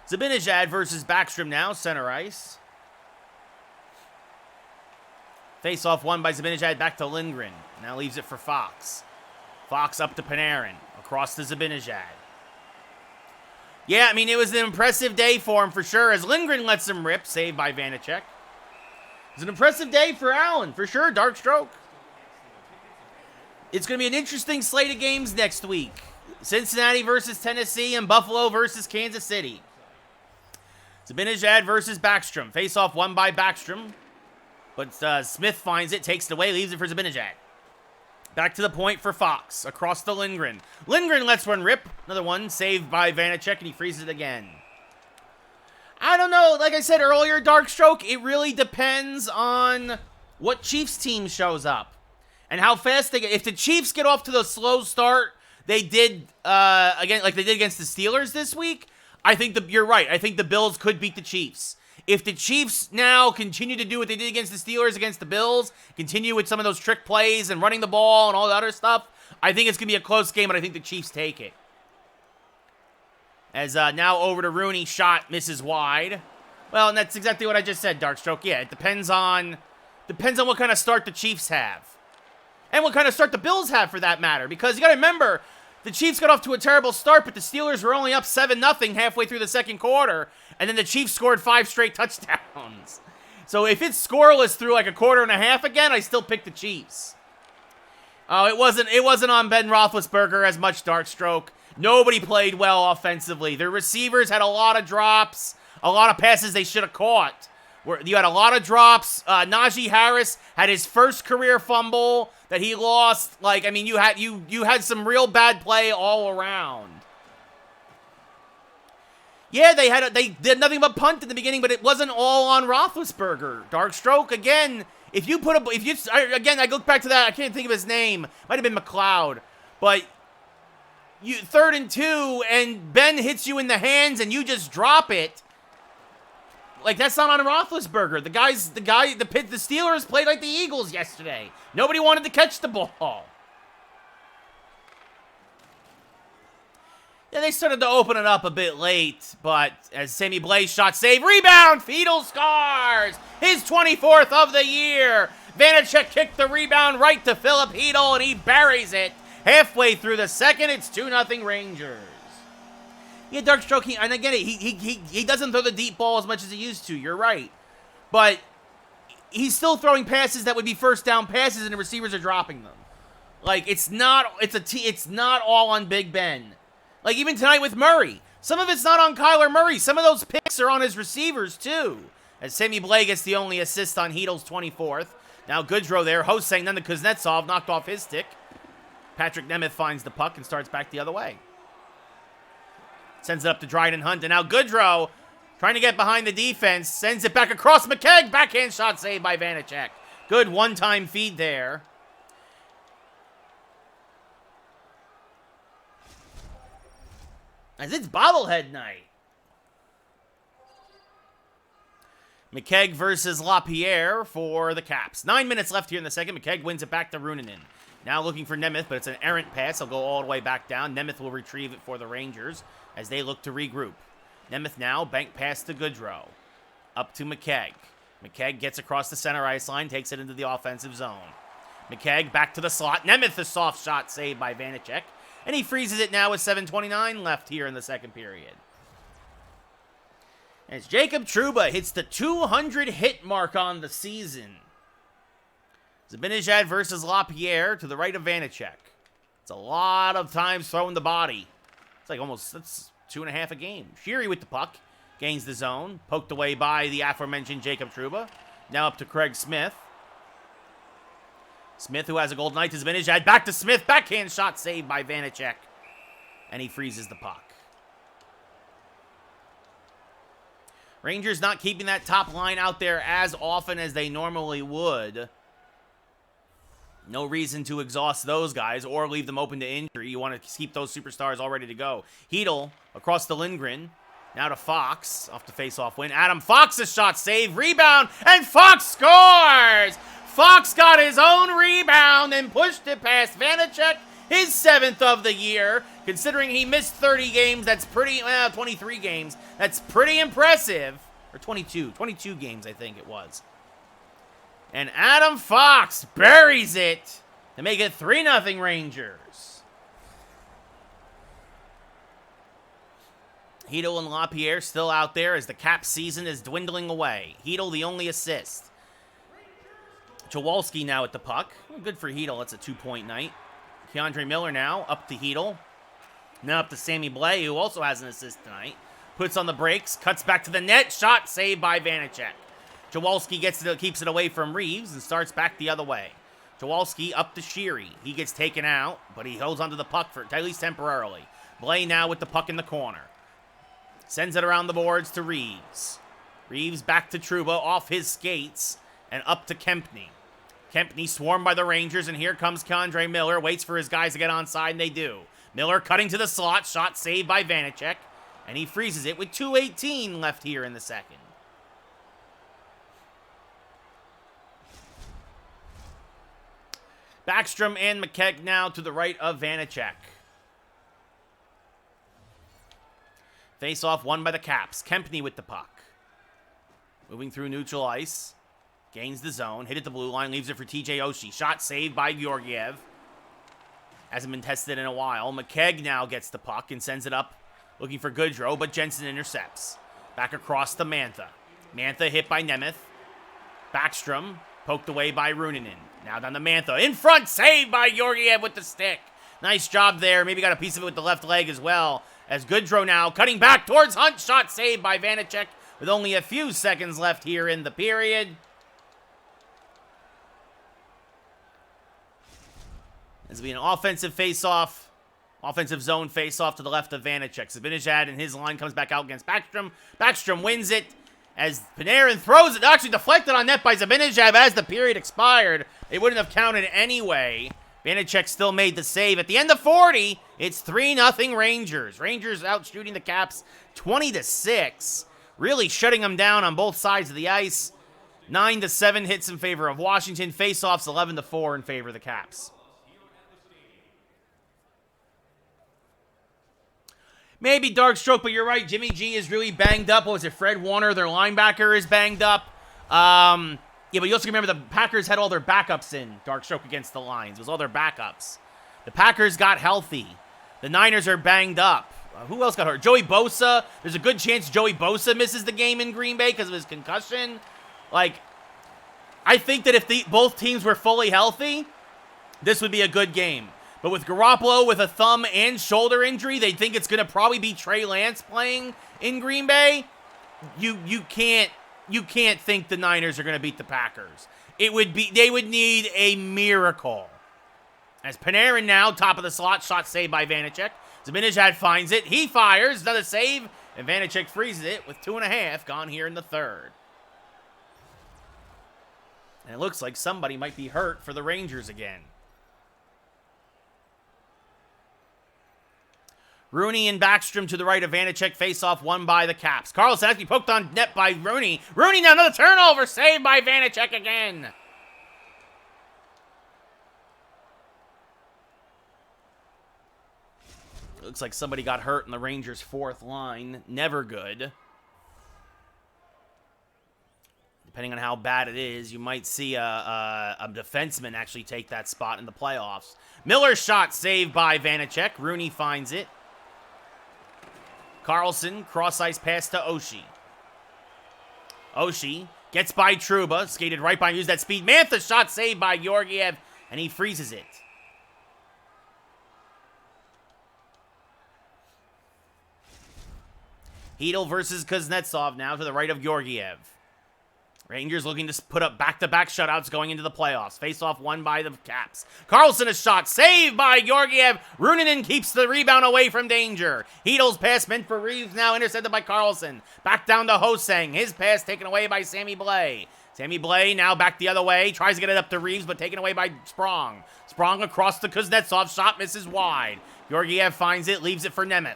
Zibanejad versus Backstrom now, center ice. Faceoff won by Zibanejad, back to Lindgren. Now leaves it for Fox. Fox up to Panarin, across to Zibanejad. Yeah, I mean, it was an impressive day for him for sure, as Lindgren lets him rip, saved by Vanacek. It's an impressive day for Allen, for sure, Darkstroke. It's going to be an interesting slate of games next week. Cincinnati versus Tennessee and Buffalo versus Kansas City. Zibanejad versus Backstrom. Face-off won by Backstrom, but Smith finds it, takes it away, leaves it for Zibanejad. Back to the point for Fox, across to Lindgren. Lindgren lets one rip. Another one saved by Vanacek, and he freezes it again. I don't know. Like I said earlier, Darkstroke, it really depends on what Chiefs team shows up and how fast they get. If the Chiefs get off to the slow start they did, again, like they did against the Steelers this week, I think you're right. I think the Bills could beat the Chiefs. If the Chiefs now continue to do what they did against the Steelers, against the Bills, continue with some of those trick plays and running the ball and all the other stuff, I think it's going to be a close game, and I think the Chiefs take it. As now over to Rooney, shot misses wide. Well, and that's exactly what I just said, Darkstroke. Yeah, it depends on what kind of start the Chiefs have. And what kind of start the Bills have, for that matter. Because you got to remember, the Chiefs got off to a terrible start, but the Steelers were only up 7-0 halfway through the second quarter. And then the Chiefs scored 5 straight touchdowns. So if it's scoreless through like a quarter and a half again, I still pick the Chiefs. Oh, it wasn't on Ben Roethlisberger as much, Darkstroke. Nobody played well offensively. Their receivers had a lot of drops, a lot of passes they should have caught. You had a lot of drops. Najee Harris had his first career fumble that he lost. Like, I mean, you had some real bad play all around. Yeah, they did nothing but punt in the beginning, but it wasn't all on Roethlisberger. Darkstroke, again, I look back to that, I can't think of his name. Might have been McLeod. But 3rd and 2, and Ben hits you in the hands, and you just drop it. Like, that's not on Roethlisberger. The Steelers played like the Eagles yesterday. Nobody wanted to catch the ball. Yeah, they started to open it up a bit late, but as Sammy Blaze shot save, rebound, Fiedel scores! His 24th of the year! Vanacek kicked the rebound right to Philip Hedel, and he buries it. Halfway through the second, it's 2-0 Rangers. Yeah, Darkstroke, and again, he doesn't throw the deep ball as much as he used to, you're right. But he's still throwing passes that would be first down passes, and the receivers are dropping them. Like, it's not all on Big Ben. Like, even tonight with Murray. Some of it's not on Kyler Murray. Some of those picks are on his receivers, too. As Sammy Blay gets the only assist on Hedel's 24th. Now Goodrow there. Hosang, then to Kuznetsov, knocked off his stick. Patrick Nemeth finds the puck and starts back the other way. Sends it up to Dryden Hunt. And now Goodrow, trying to get behind the defense, sends it back across McKegg. Backhand shot saved by Vanacek. Good one-time feed there. As it's bobblehead night. McKegg versus LaPierre for the Caps. 9 minutes left here in the second. McKegg wins it back to Runanen. Now looking for Nemeth, but it's an errant pass. He'll go all the way back down. Nemeth will retrieve it for the Rangers as they look to regroup. Nemeth now, bank pass to Goodrow. Up to McKegg. McKegg gets across the center ice line, takes it into the offensive zone. McKegg back to the slot. Nemeth, a soft shot saved by Vanacek. And he freezes it now with 7:29 left here in the second period. As Jacob Trouba hits the 200 hit mark on the season. Zibanejad versus LaPierre to the right of Vanacek. It's a lot of times throwing the body. It's like that's 2.5 a game. Sheary with the puck. Gains the zone. Poked away by the aforementioned Jacob Trouba. Now up to Craig Smith. Smith, who has a goal tonight, to Zibanejad. Back to Smith. Backhand shot saved by Vanacek. And he freezes the puck. Rangers not keeping that top line out there as often as they normally would. No reason to exhaust those guys or leave them open to injury. You want to keep those superstars all ready to go. Hedel across the Lindgren. Now to Fox. Off the face-off win. Adam Fox's shot save. Rebound. And Fox scores! Fox got his own rebound and pushed it past Vanacek. His 7th of the year. Considering he missed 30 games, that's pretty, 23 games. That's pretty impressive. Or 22 games, I think it was. And Adam Fox buries it to make it 3-0 Rangers. Hedel and LaPierre still out there as the Cap season is dwindling away. Hedel the only assist. Chowalski now at the puck. Well, good for Hedel. That's a 2-point night. Keandre Miller now up to Hedel. Now up to Sammy Blay, who also has an assist tonight. Puts on the brakes. Cuts back to the net. Shot saved by Vanacek. Chowalski keeps it away from Reeves and starts back the other way. Chowalski up to Sheary. He gets taken out, but he holds onto the puck for at least temporarily. Blay now with the puck in the corner. Sends it around the boards to Reeves. Reeves back to Trouba off his skates and up to Kempney. Kempney swarmed by the Rangers, and here comes Keandre Miller. Waits for his guys to get onside, and they do. Miller cutting to the slot. Shot saved by Vanacek. And he freezes it with 2:18 left here in the second. Backstrom and McKegg now to the right of Vanacek. Face-off won by the Caps. Kempny with the puck. Moving through neutral ice. Gains the zone. Hit at the blue line. Leaves it for TJ Oshie. Shot saved by Georgiev. Hasn't been tested in a while. McKegg now gets the puck and sends it up. Looking for Goodrow, but Jensen intercepts. Back across to Mantha. Mantha hit by Nemeth. Backstrom poked away by Runinen. Now down to Mantha. In front, saved by Georgiev with the stick. Nice job there. Maybe got a piece of it with the left leg as well. As Goodrow now cutting back towards Hunt. Shot saved by Vanacek with only a few seconds left here in the period. This will be an offensive face-off. Offensive zone face-off to the left of Vanacek. Zibanejad and his line comes back out against Backstrom. Backstrom wins it as Panarin throws it. Actually deflected on net by Zibanejad as the period expired. It wouldn't have counted anyway. Vanacek still made the save. At the end of 40, it's 3-0 Rangers. Rangers out shooting the Caps 20-6. Really shutting them down on both sides of the ice. 9-7 hits in favor of Washington. Face-offs 11-4 in favor of the Caps. Maybe dark stroke, but you're right. Jimmy G is really banged up. What was it? Fred Warner, their linebacker, is banged up. Yeah, but you also remember the Packers had all their backups in dark stroke against the Lions. It was all their backups. The Packers got healthy. The Niners are banged up. Who else got hurt? Joey Bosa. There's a good chance Joey Bosa misses the game in Green Bay because of his concussion. Like, I think that if both teams were fully healthy, this would be a good game. But with Garoppolo with a thumb and shoulder injury, they think it's going to probably be Trey Lance playing in Green Bay. You can't think the Niners are going to beat the Packers. They would need a miracle. As Panarin now, top of the slot, shot saved by Vanacek. Zibanejad finds it. He fires, another save, and Vanacek freezes it with 2.5 gone here in the third. And it looks like somebody might be hurt for the Rangers again. Rooney and Backstrom to the right of Vanacek. Face-off won by the Caps. Carlson actually poked on net by Rooney. Rooney now another turnover. Saved by Vanacek again. Looks like somebody got hurt in the Rangers' fourth line. Never good. Depending on how bad it is, you might see a defenseman actually take that spot in the playoffs. Miller's shot saved by Vanacek. Rooney finds it. Carlson, cross-ice pass to Oshie. Oshie gets by Trouba, skated right by him, used that speed. Mantha shot saved by Georgiev, and he freezes it. Hedl versus Kuznetsov now to the right of Georgiev. Rangers looking to put up back-to-back shutouts going into the playoffs. Face-off won by the Caps. Carlson a shot saved by Georgiev. Runinen keeps the rebound away from danger. Hedl's pass meant for Reeves now intercepted by Carlson. Back down to Hosang. His pass taken away by Sammy Blais. Sammy Blais now back the other way. Tries to get it up to Reeves, but taken away by Sprong. Sprong across to Kuznetsov. Shot misses wide. Georgiev finds it, leaves it for Nemeth.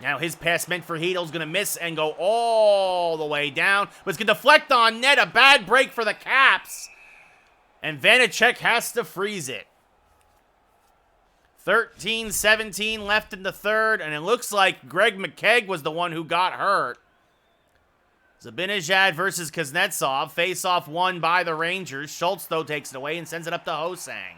Now his pass meant for Hedl's going to miss and go all the way down. But it's going to deflect on net. A bad break for the Caps. And Vanacek has to freeze it. 13-17 left in the third. And it looks like Greg McKegg was the one who got hurt. Zibanejad versus Kuznetsov. Face-off won by the Rangers. Schultz, though, takes it away and sends it up to Hosang.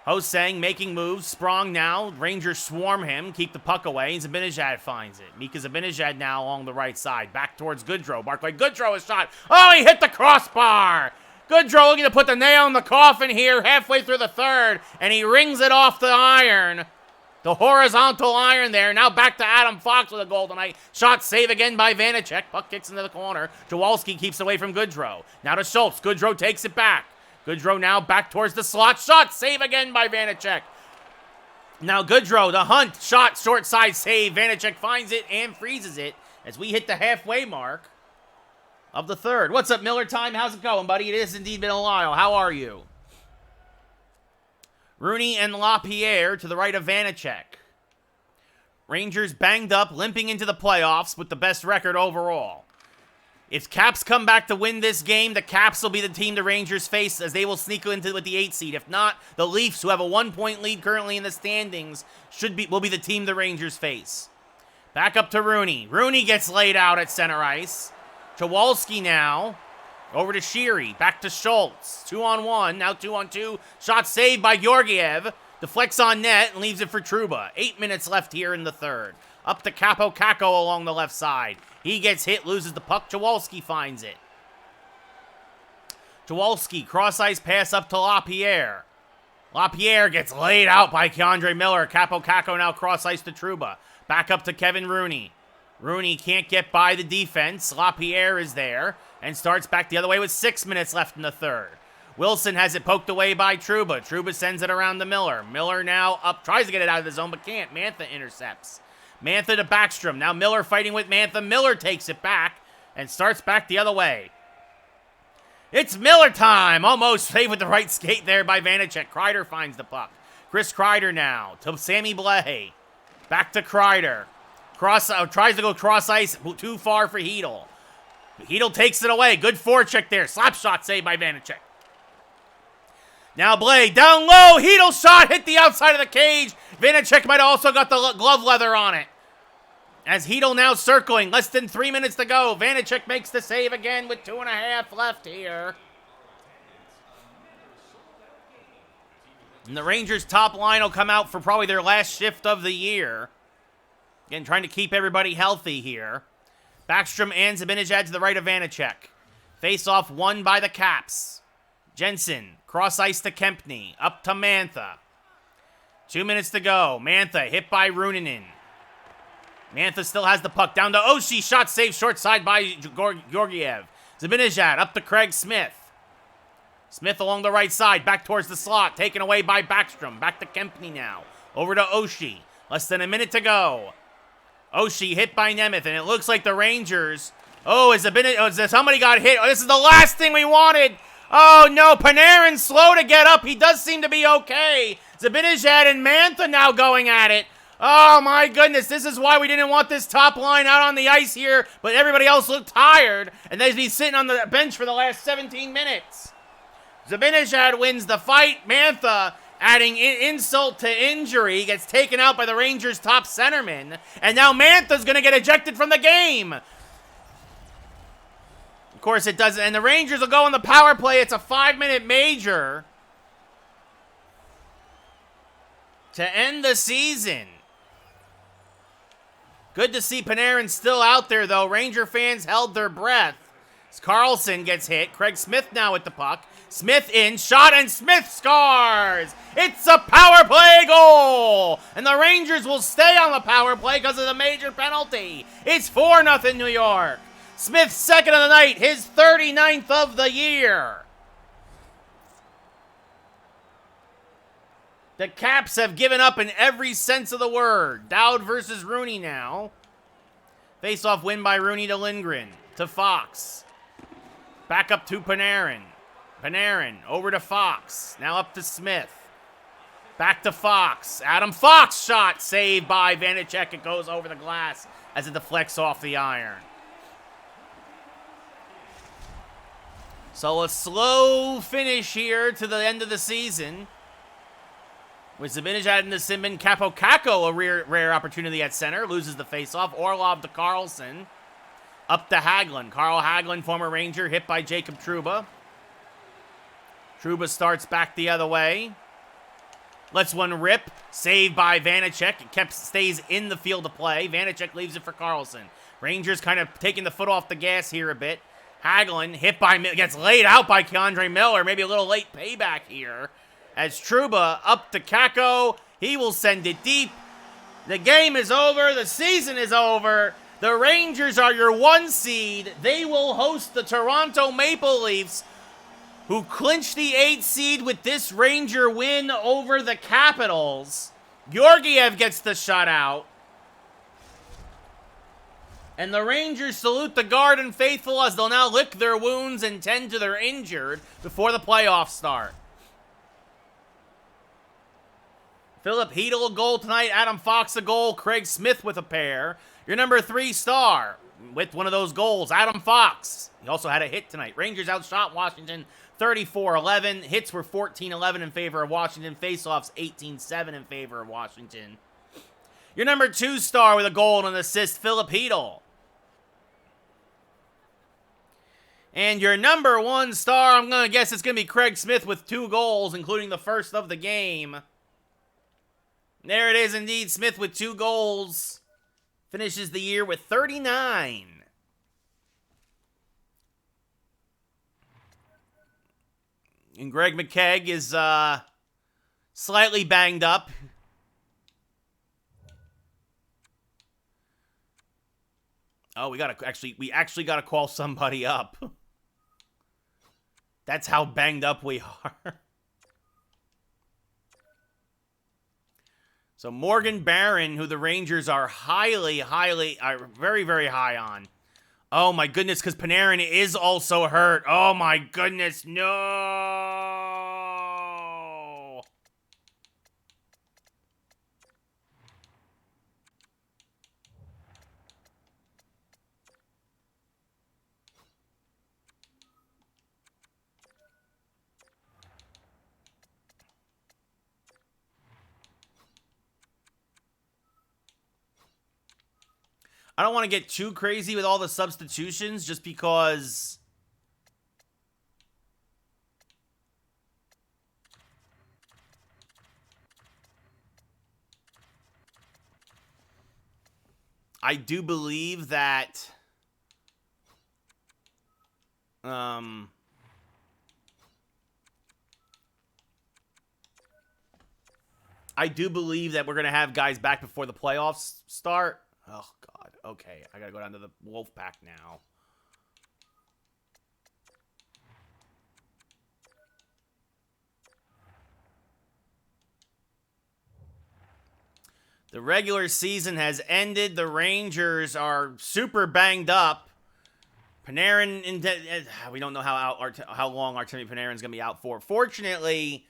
Hosang making moves. Sprong now. Rangers swarm him. Keep the puck away. Zibanejad finds it. Mika Zibanejad now along the right side. Back towards Goodrow. Barclay Goodrow is shot. Oh, he hit the crossbar. Goodrow looking to put the nail in the coffin here halfway through the third. And he rings it off the iron. The horizontal iron there. Now back to Adam Fox with a goal tonight. Shot save again by Vanacek. Puck kicks into the corner. Jawalski keeps away from Goodrow. Now to Schultz. Goodrow takes it back. Goodrow now back towards the slot. Shot save again by Vanacek. Now Goodrow, the hunt. Shot short side save. Vanacek finds it and freezes it as we hit the halfway mark of the third. What's up, Miller Time? How's it going, buddy? It has indeed been a while. How are you? Rooney and LaPierre to the right of Vanacek. Rangers banged up, limping into the playoffs with the best record overall. If Caps come back to win this game, the Caps will be the team the Rangers face, as they will sneak into with the 8th seed. If not, the Leafs, who have a 1-point lead currently in the standings, will be the team the Rangers face. Back up to Rooney. Rooney gets laid out at center ice. Chowalski now. Over to Sheary. Back to Schultz. 2-on-1. Now 2-on-2. Shot saved by Georgiev. Deflects on net and leaves it for Trouba. 8 minutes left here in the third. Up to Kako along the left side. He gets hit, loses the puck. Chowalski finds it. Chowalski, cross-ice pass up to LaPierre. LaPierre gets laid out by Keandre Miller. Kako now cross-ice to Trouba. Back up to Kevin Rooney. Rooney can't get by the defense. LaPierre is there and starts back the other way with 6 minutes left in the third. Wilson has it poked away by Trouba. Trouba sends it around to Miller. Miller now up, tries to get it out of the zone, but can't. Mantha intercepts. Mantha to Backstrom. Now Miller fighting with Mantha. Miller takes it back and starts back the other way. It's Miller time! Almost saved with the right skate there by Vanacek. Kreider finds the puck. Chris Kreider now to Sammy Blais. Back to Kreider. Tries to go cross ice, too far for Hedl. Hedl takes it away. Good forecheck there. Slap shot saved by Vanacek. Now Blais down low. Hedl shot hit the outside of the cage. Vanacek might have also got the glove leather on it. As Hedl now circling. Less than 3 minutes to go. Vanacek makes the save again with 2.5 left here. And the Rangers' top line will come out for probably their last shift of the year. Again, trying to keep everybody healthy here. Backstrom and Zibanejad to the right of Vanacek. Face-off won by the Caps. Jensen, cross-ice to Kempney. Up to Mantha. 2 minutes to go. Mantha hit by Ruunanen. Mantha still has the puck. Down to Oshie. Shot saved short side by Georgiev. Zibanejad up to Craig Smith. Smith along the right side. Back towards the slot. Taken away by Backstrom. Back to Kempney now. Over to Oshie. Less than a minute to go. Oshie hit by Nemeth, and it looks like the Rangers... somebody got hit. Oh, this is the last thing we wanted. Oh, no. Panarin's slow to get up. He does seem to be okay. Zibanejad and Mantha now going at it. Oh, my goodness. This is why we didn't want this top line out on the ice here, but everybody else looked tired, and they'd be sitting on the bench for the last 17 minutes. Zibanejad wins the fight. Mantha, adding insult to injury, gets taken out by the Rangers' top centerman, and now Mantha's going to get ejected from the game. Of course, it doesn't, and the Rangers will go on the power play. It's a 5-minute major to end the season. Good to see Panarin still out there, though. Ranger fans held their breath. As Carlson gets hit. Craig Smith now with the puck. Smith in, shot, and Smith scores! It's a power play goal! And the Rangers will stay on the power play because of the major penalty. It's 4-0 New York. Smith's second of the night, his 39th of the year. The Caps have given up in every sense of the word. Dowd versus Rooney now. Face-off win by Rooney to Lindgren. To Fox. Back up to Panarin. Panarin over to Fox. Now up to Smith. Back to Fox. Adam Fox shot saved by Vanacek. It goes over the glass as it deflects off the iron. So a slow finish here to the end of the season. With Zibanejad and the Simbin, Kako, a rare opportunity at center. Loses the faceoff. Orlov to Carlson. Up to Hagelin. Carl Hagelin, former Ranger, hit by Jacob Trouba. Trouba starts back the other way. Lets one rip. Saved by Vanacek. It stays in the field of play. Vanacek leaves it for Carlson. Rangers kind of taking the foot off the gas here a bit. Hagelin hit by... gets laid out by Keandre Miller. Maybe a little late payback here. As Trouba up to Kako. He will send it deep. The game is over. The season is over. The Rangers are your 1 seed. They will host the Toronto Maple Leafs, who clinched the 8th seed with this Ranger win over the Capitals. Georgiev gets the shutout. And the Rangers salute the Garden faithful as they'll now lick their wounds and tend to their injured before the playoffs start. Philip Hedel a goal tonight. Adam Fox a goal. Craig Smith with a pair. Your number 3 star with one of those goals, Adam Fox. He also had a hit tonight. Rangers outshot Washington 34-11. Hits were 14-11 in favor of Washington. Faceoffs 18-7 in favor of Washington. Your number 2 star with a goal and an assist, Philip Hedel. And your number 1 star, I'm going to guess it's going to be Craig Smith with 2 goals, including the first of the game. There it is indeed, Smith with 2 goals. Finishes the year with 39. And Greg McKegg is slightly banged up. Oh, we actually gotta call somebody up. That's how banged up we are. So Morgan Barron, who the Rangers are very, very high on. Oh my goodness, because Panarin is also hurt. Oh my goodness, no! I don't want to get too crazy with all the substitutions just because I do believe that we're going to have guys back before the playoffs start. Oh, God. Okay, I got to go down to the Wolfpack now. The regular season has ended. The Rangers are super banged up. Panarin, we don't know how long Artemi Panarin's going to be out for. Fortunately,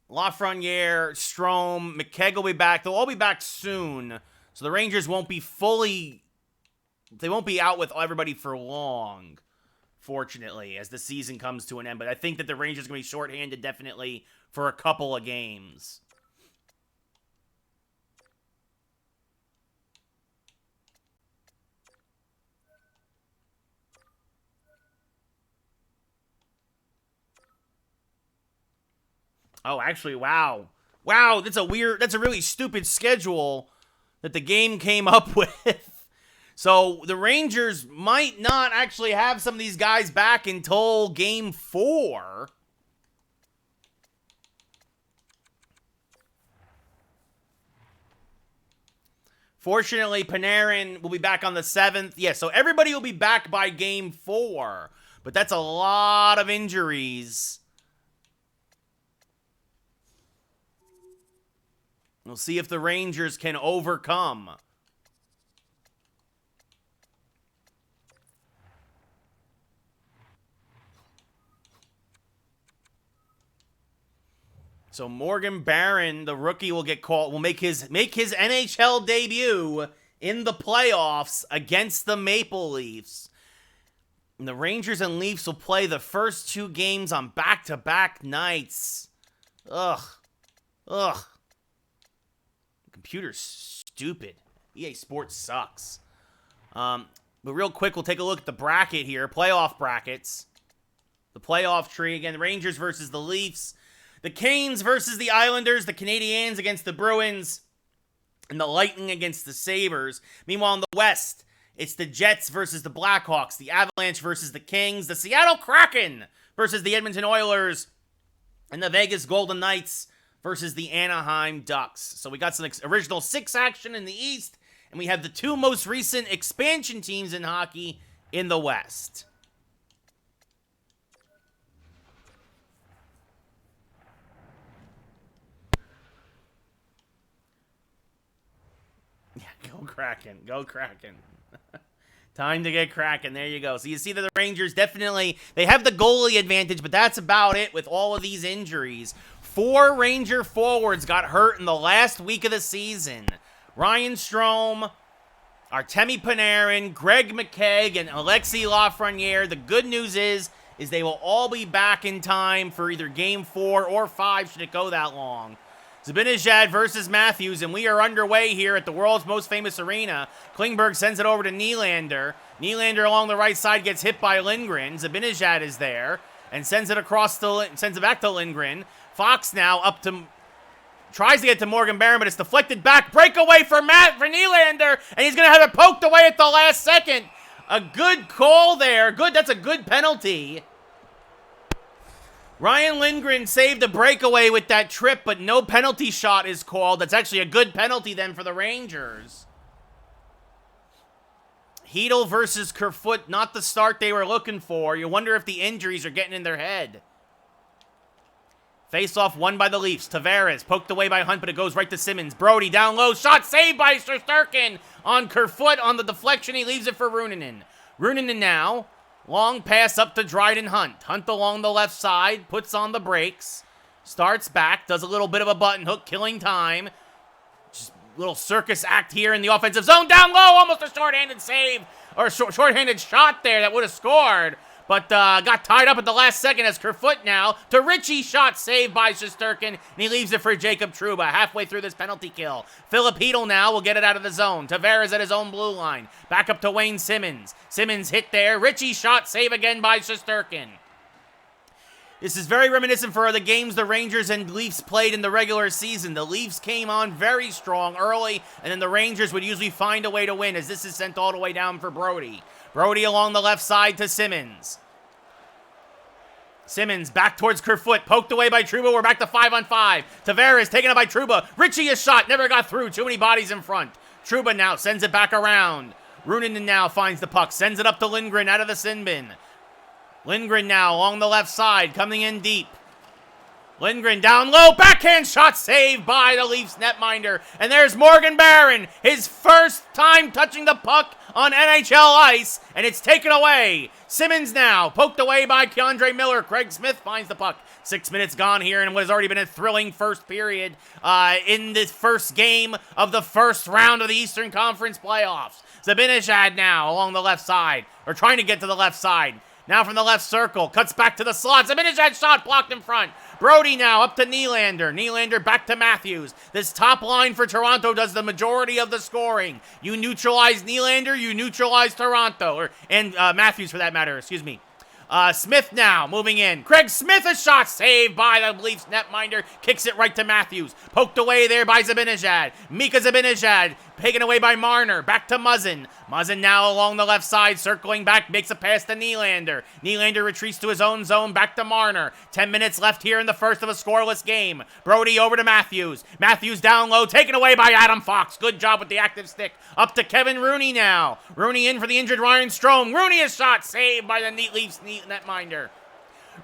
Lafreniere, Strome, McKegg will be back. They'll all be back soon. So the Rangers won't be they won't be out with everybody for long, fortunately, as the season comes to an end. But I think that the Rangers are going to be shorthanded definitely for a couple of games. Oh, actually, wow. Wow, that's a really stupid schedule that the game came up with. So the Rangers might not actually have some of these guys back until Game 4. Fortunately, Panarin will be back on the 7th. Yeah, so everybody will be back by Game 4. But that's a lot of injuries. We'll see if the Rangers can overcome. So Morgan Barron, the rookie, will get called. Will make his NHL debut in the playoffs against the Maple Leafs. And the Rangers and Leafs will play the first 2 games on back-to-back nights. Ugh. The computer's stupid. EA Sports sucks. But real quick, we'll take a look at the bracket here. Playoff brackets. The playoff tree. Again, the Rangers versus the Leafs. The Canes versus the Islanders. The Canadiens against the Bruins. And the Lightning against the Sabres. Meanwhile, in the West, it's the Jets versus the Blackhawks. The Avalanche versus the Kings. The Seattle Kraken versus the Edmonton Oilers. And the Vegas Golden Knights versus the Anaheim Ducks. So we got some original 6 action in the East. And we have the 2 most recent expansion teams in hockey in the West. Yeah, go Kraken. Go Kraken. Time to get cracking. There you go. So you see that the Rangers definitely, they have the goalie advantage, but that's about it with all of these injuries. 4 Ranger forwards got hurt in the last week of the season. Ryan Strome, Artemi Panarin, Greg McKegg, and Alexis Lafreniere. The good news is they will all be back in time for either Game 4 or 5 should it go that long. Zibanejad versus Matthews, and we are underway here at the world's most famous arena. Klingberg sends it over to Nylander. Nylander along the right side gets hit by Lindgren. Zibanejad is there and sends it back to Lindgren. Fox now tries to get to Morgan Barron, but it's deflected back. Breakaway for Nylander, and he's going to have it poked away at the last second. A good call there. That's a good penalty. Ryan Lindgren saved a breakaway with that trip, but no penalty shot is called. That's actually a good penalty then for the Rangers. Hedel versus Kerfoot, not the start they were looking for. You wonder if the injuries are getting in their head. Face-off won by the Leafs. Tavares poked away by Hunt, but it goes right to Simmons. Brody down low. Shot saved by Shesterkin on Kerfoot on the deflection. He leaves it for Runanen. Runanen now. Long pass up to Dryden Hunt. Hunt along the left side. Puts on the brakes. Starts back. Does a little bit of a button hook. Killing time. Just a little circus act here in the offensive zone. Down low. Almost a shorthanded save. Or shorthanded shot there that would have scored. But got tied up at the last second as Kerfoot now to Ritchie. Shot saved by Shesterkin, and he leaves it for Jacob Trouba halfway through this penalty kill. Philip Hedel now will get it out of the zone. Tavares at his own blue line. Back up to Wayne Simmons. Simmons hit there. Ritchie shot save again by Shesterkin. This is very reminiscent for the games the Rangers and Leafs played in the regular season. The Leafs came on very strong early, and then the Rangers would usually find a way to win as this is sent all the way down for Brody. Brody along the left side to Simmons. Simmons back towards Kerfoot. Poked away by Trouba. We're back to 5-on-5. Tavares taken up by Trouba. Ritchie is shot. Never got through. Too many bodies in front. Trouba now sends it back around. Runanen now finds the puck. Sends it up to Lindgren out of the sin bin. Lindgren now along the left side. Coming in deep. Lindgren down low. Backhand shot saved by the Leafs netminder. And there's Morgan Barron. His first time touching the puck on NHL ice. And it's taken away. Simmons now poked away by Keandre Miller. Craig Smith finds the puck. 6 minutes gone here in what has already been a thrilling first period in this first game of the first round of the Eastern Conference playoffs. Zibanejad now along the left side. Or trying to get to the left side. Now from the left circle. Cuts back to the slot. Zibanejad shot blocked in front. Brody now up to Nylander. Nylander back to Matthews. This top line for Toronto does the majority of the scoring. You neutralize Nylander, you neutralize Toronto. And Matthews for that matter, excuse me. Smith now moving in. Craig Smith, a shot saved by the Leafs netminder. Kicks it right to Matthews. Poked away there by Zibanejad. Mika Zibanejad taken away by Marner. Back to Muzzin. Muzzin now along the left side. Circling back. Makes a pass to Nylander. Nylander retreats to his own zone. Back to Marner. 10 minutes left here in the first of a scoreless game. Brody over to Matthews. Matthews down low. Taken away by Adam Fox. Good job with the active stick. Up to Kevin Rooney now. Rooney in for the injured Ryan Strome. Rooney is shot saved by the Leafs netminder.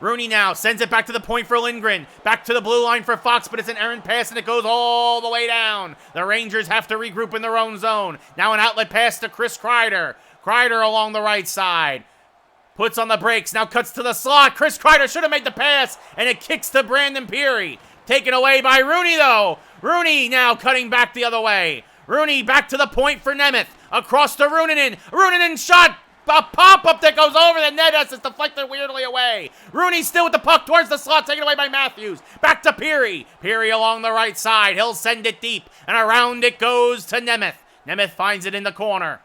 Rooney now sends it back to the point for Lindgren. Back to the blue line for Fox, but it's an errant pass and it goes all the way down. The Rangers have to regroup in their own zone. Now an outlet pass to Chris Kreider. Kreider along the right side. Puts on the brakes, now cuts to the slot. Chris Kreider should have made the pass, and it kicks to Brandon Peary. Taken away by Rooney, though. Rooney now cutting back the other way. Rooney back to the point for Nemeth. Across to Runanen. Runanen shot. A pop-up that goes over the net as it's deflected weirdly away. Rooney still with the puck towards the slot, taken away by Matthews. Back to Peary. Peary along the right side. He'll send it deep, and around it goes to Nemeth. Nemeth finds it in the corner.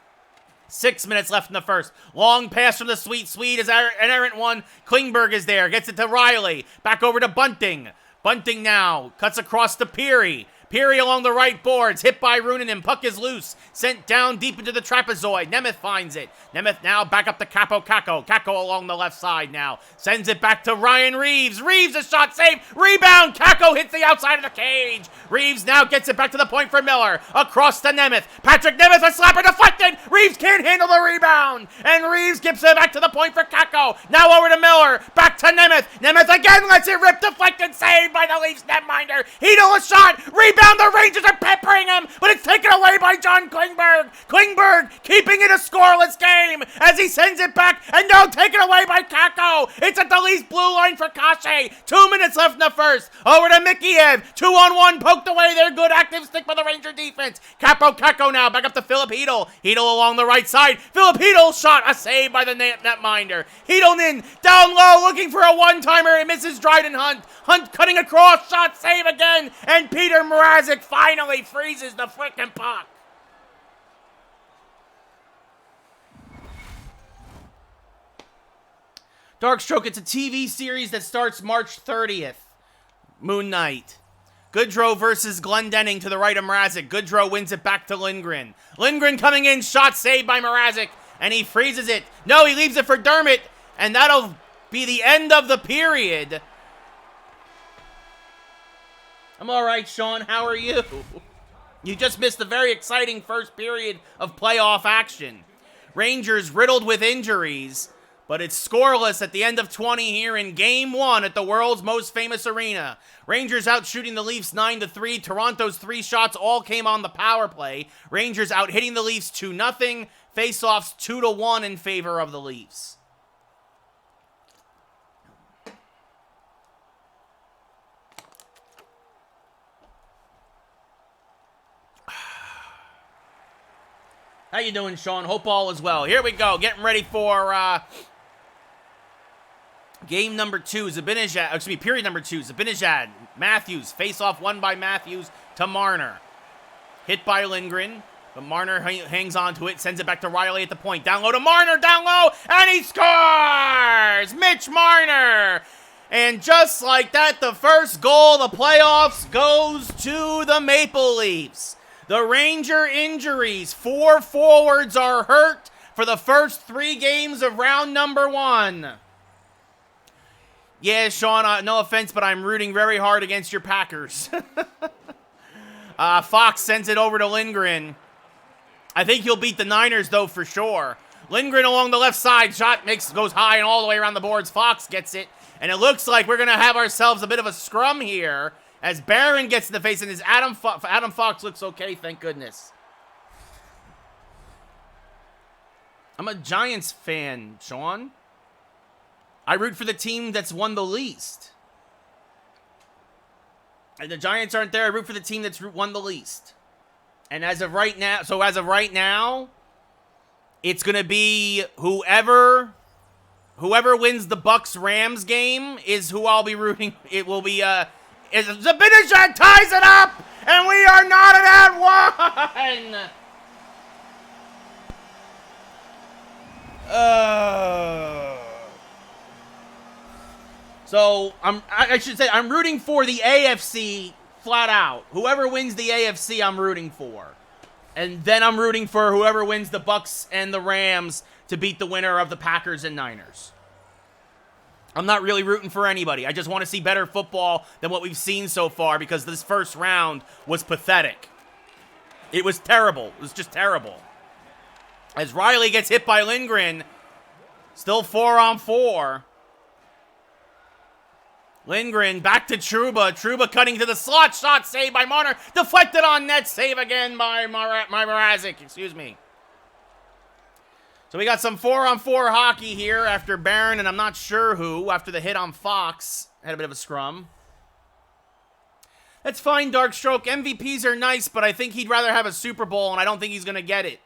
6 minutes left in the first. Long pass from the sweet Swede is an errant one. Klingberg is there. Gets it to Riley. Back over to Bunting. Bunting now cuts across to Peary. Peary along the right boards, hit by Runanen. Puck is loose, sent down deep into the trapezoid. Nemeth finds it. Nemeth now back up to Kakko. Kakko along the left side now. Sends it back to Ryan Reeves. Reeves, a shot saved. Rebound. Kakko hits the outside of the cage. Reeves now gets it back to the point for Miller. Across to Nemeth. Patrick Nemeth, a slapper deflected. Reeves can't handle the rebound. And Reeves gives it back to the point for Kakko. Now over to Miller. Back to Nemeth. Nemeth again lets it rip. Deflected, saved by the Leafs netminder. Hedel, a shot. Rebound. rebound. The Rangers are peppering him, but it's taken away by John Klingberg. Klingberg keeping it a scoreless game as he sends it back, and no, taken away by Kakko. It's at the Leafs blue line for Kashe. 2 minutes left in the first. Over to Mikheyev. 2-on-1, poked away there. Good active stick by the Ranger defense. Kakko now, back up to Philip Hedl. Hedl along the right side. Philip Hedl shot, a save by the netminder. Hedl in, down low, looking for a one-timer. It misses Dryden Hunt. Hunt cutting across, shot, save again. And Peter Mrazek finally freezes the frickin' puck. Darkstroke, it's a TV series that starts March 30th. Moon Knight. Goodrow versus Glendening to the right of Mrazek. Goodrow wins it back to Lindgren. Lindgren coming in, shot saved by Mrazek, and he freezes it. No, he leaves it for Dermott, and that'll be the end of the period. I'm all right, Sean. How are you? You just missed the very exciting first period of playoff action. Rangers riddled with injuries, but it's scoreless at the end of 20 here in Game 1 at the world's most famous arena. Rangers out shooting the Leafs 9-3. Toronto's 3 shots all came on the power play. Rangers out hitting the Leafs 2-0. Faceoffs 2-1 in favor of the Leafs. How you doing, Sean? Hope all is well. Here we go. Getting ready for game number 2. Period number 2. Zibanejad, Matthews. Face-off won by Matthews to Marner. Hit by Lindgren, but Marner hangs on to it, sends it back to Riley at the point. Down low to Marner, down low, and he scores! Mitch Marner! And just like that, the first goal of the playoffs goes to the Maple Leafs. The Ranger injuries. 4 forwards are hurt for the first 3 games of round number 1. Yeah, Sean, no offense, but I'm rooting very hard against your Packers. Fox sends it over to Lindgren. I think he'll beat the Niners, though, for sure. Lindgren along the left side. Shot goes high and all the way around the boards. Fox gets it. And it looks like we're going to have ourselves a bit of a scrum here as Barron gets in the face, and as Adam Fox looks okay, thank goodness. I'm a Giants fan, Sean. I root for the team that's won the least. And the Giants aren't there. I root for the team that's won the least. And as of right now, it's going to be whoever wins the Bucks-Rams game is who I'll be rooting. It will be Zibanejad ties it up, and we are not at 1. So I should say I'm rooting for the AFC flat out. Whoever wins the AFC, I'm rooting for, and then I'm rooting for whoever wins the Bucks and the Rams to beat the winner of the Packers and Niners. I'm not really rooting for anybody. I just want to see better football than what we've seen so far because this first round was pathetic. It was terrible. It was just terrible. As Riley gets hit by Lindgren, still 4-on-4. Lindgren back to Trouba. Trouba cutting to the slot. Shot saved by Marner. Deflected on net. Save again by Mrazek. Excuse me. So we got some 4-on-4 hockey here after Barron, and I'm not sure who, after the hit on Fox, had a bit of a scrum. That's fine, Darkstroke. MVPs are nice, but I think he'd rather have a Super Bowl, and I don't think he's going to get it.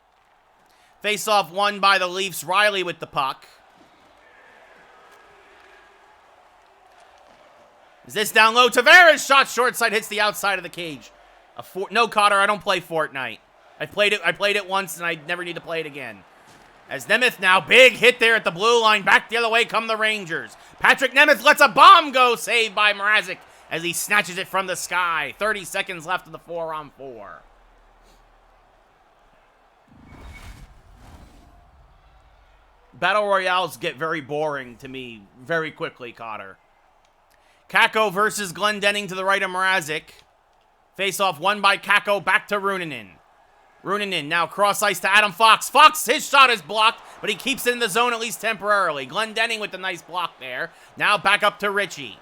Face-off won by the Leafs. Riley with the puck. Is this down low? Tavares shot short side, hits the outside of the cage. No, Cotter, I don't play Fortnite. I played it once, and I never need to play it again. As Nemeth now, big hit there at the blue line. Back the other way come the Rangers. Patrick Nemeth lets a bomb go. Saved by Mrazek as he snatches it from the sky. 30 seconds left of the 4-on-4. Battle Royales get very boring to me very quickly, Cotter. Kakko versus Glendening to the right of Mrazek. Face-off won by Kakko. Back to Runanen. Runanen now cross ice to Adam Fox. Fox, his shot is blocked, but he keeps it in the zone at least temporarily. Glendening with the nice block there. Now back up to Ritchie.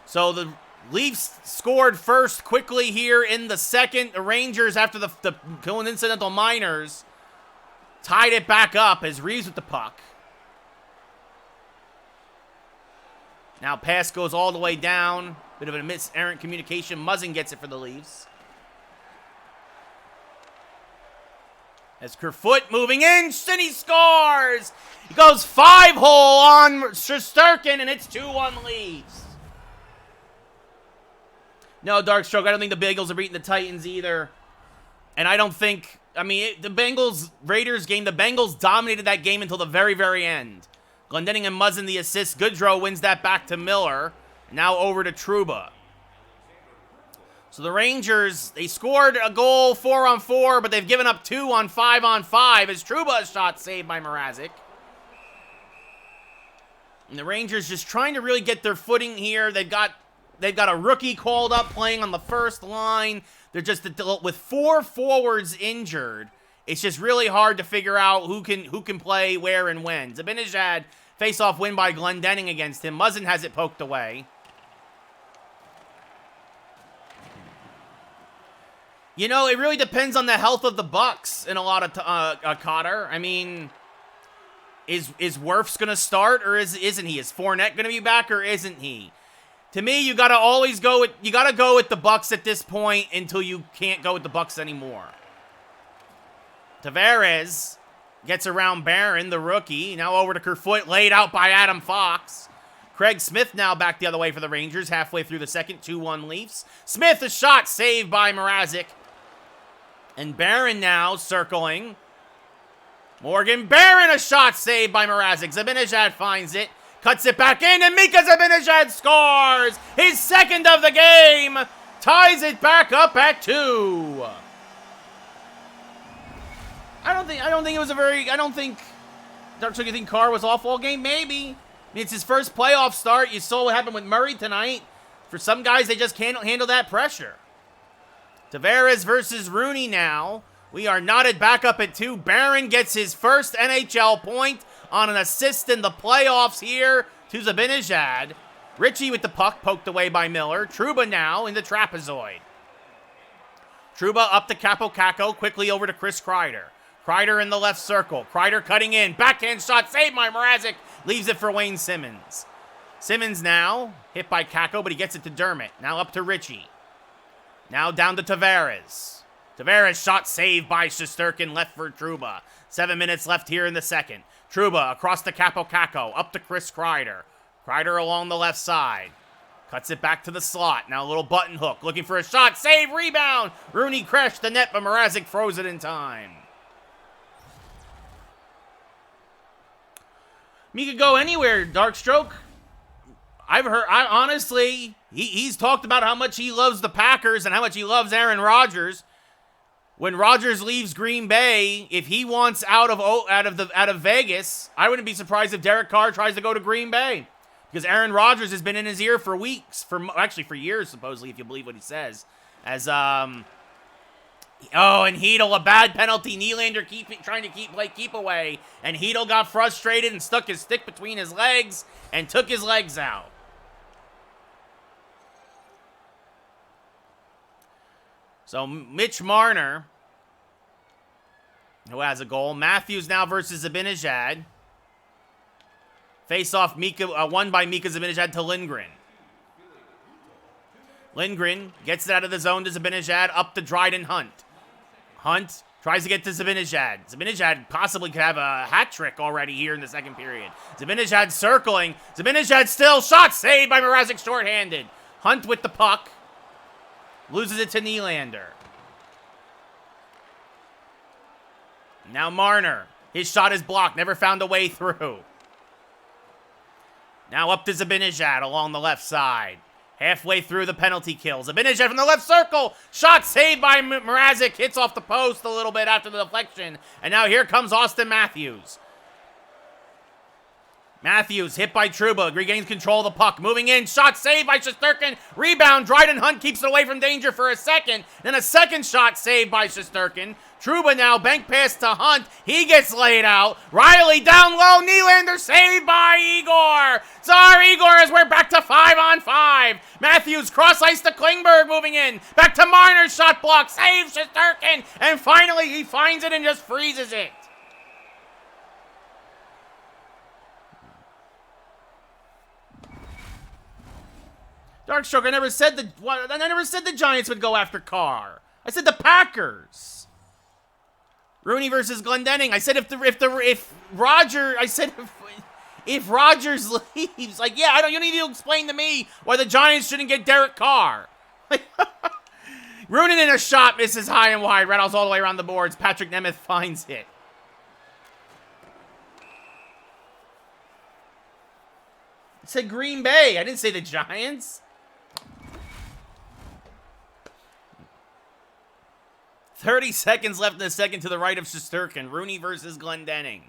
So the Leafs scored first quickly here in the second. The Rangers, after the coincidental minors, tied it back up as Reeves with the puck. Now pass goes all the way down. Bit of a miserrant communication. Muzzin gets it for the Leafs. As Kerfoot moving in, and he scores! He goes 5-hole on Shesterkin, and it's 2-1 Leafs. No, Darkstroke, I don't think the Bengals are beating the Titans either. And I don't think, the Bengals-Raiders game, the Bengals dominated that game until the very, very end. Glendening and Muzzin the assist. Goodrow wins that back to Miller. Now over to Trouba. So the Rangers, they scored a goal 4-on-4, but they've given up 2 on 5-on-5 as Trouba shot saved by Mrazek. And the Rangers just trying to really get their footing here. They've got a rookie called up playing on the first line. They're just with 4 forwards injured. It's just really hard to figure out who can play where and when. Zibanejad, face-off win by Glendening against him. Muzzin has it poked away. You know, it really depends on the health of the Bucks in a lot of Cotter. I mean, is Wirfs going to start or isn't he? Is Fournette going to be back or isn't he? To me, you got to go with the Bucks at this point until you can't go with the Bucks anymore. Tavares gets around Barron, the rookie. Now over to Kerfoot, laid out by Adam Fox. Craig Smith now back the other way for the Rangers, halfway through the second, 2-1 Leafs. Smith, a shot saved by Mrazek. And Barron now circling. Morgan Barron, a shot saved by Mrazek. Zibanejad finds it, cuts it back in, and Mika Zibanejad scores! His second of the game! Ties it back up at 2. I don't think it was a very, Darkstroke, you think Carr was off all game? Maybe. It's his first playoff start. You saw what happened with Murray tonight. For some guys, they just can't handle that pressure. Tavares versus Rooney now. We are knotted back up at 2. Barron gets his first NHL point on an assist in the playoffs here to Zibanejad. Ritchie with the puck poked away by Miller. Trouba now in the trapezoid. Trouba up to Capo Caco, quickly over to Chris Kreider. Kreider in the left circle. Kreider cutting in. Backhand shot saved by Mrazek. Leaves it for Wayne Simmons. Simmons now hit by Caco, but he gets it to Dermott. Now up to Ritchie. Now down to Tavares. Tavares shot saved by Shesterkin, left for Trouba. 7 minutes left here in the second. Trouba across to Capo Caco, up to Chris Kreider. Kreider along the left side. Cuts it back to the slot. Now a little button hook. Looking for a shot. Save, rebound. Rooney crashed the net, but Mrazek froze it in time. He could go anywhere, Darkstroke. Honestly, he's talked about how much he loves the Packers and how much he loves Aaron Rodgers. When Rodgers leaves Green Bay, if he wants out of Vegas, I wouldn't be surprised if Derek Carr tries to go to Green Bay. Because Aaron Rodgers has been in his ear for weeks, for years, supposedly, if you believe what he says. As, and Hedel, a bad penalty. Nylander trying to keep away. And Hedel got frustrated and stuck his stick between his legs and took his legs out. So Mitch Marner, who has a goal. Matthews now versus Zibanejad. Face-off won by Mika Zibanejad to Lindgren. Lindgren gets it out of the zone to Zibanejad, up to Dryden Hunt. Hunt tries to get to Zibanejad. Zibanejad possibly could have a hat trick already here in the second period. Zibanejad circling. Zibanejad still shot saved by Mrazek shorthanded. Hunt with the puck. Loses it to Nylander. Now Marner. His shot is blocked. Never found a way through. Now up to Zibanejad along the left side. Halfway through the penalty kill. Zibanejad from the left circle. Shot saved by Mrazek. Hits off the post a little bit after the deflection. And now here comes Austin Matthews. Matthews hit by Trouba, regains control of the puck, moving in, shot saved by Shesterkin, rebound, Dryden Hunt keeps it away from danger for a second, then a second shot saved by Shesterkin. Trouba now, bank pass to Hunt, he gets laid out, Riley down low, Nylander saved by Igor. Sorry, Igor, as we're back to 5-on-5. Matthews cross ice to Klingberg moving in, back to Marner's shot block, saves Shesterkin, and finally he finds it and just freezes it. Darkstroke, I never said the Giants would go after Carr. I said the Packers. Rooney versus Glendening. I said if Rodgers leaves, like, yeah, you need to explain to me why the Giants shouldn't get Derek Carr. Rooney in a shot, misses high and wide, rattles all the way around the boards. Patrick Nemeth finds it. I said Green Bay. I didn't say the Giants. 30 seconds left in the second to the right of Shesterkin. Rooney versus Glendening.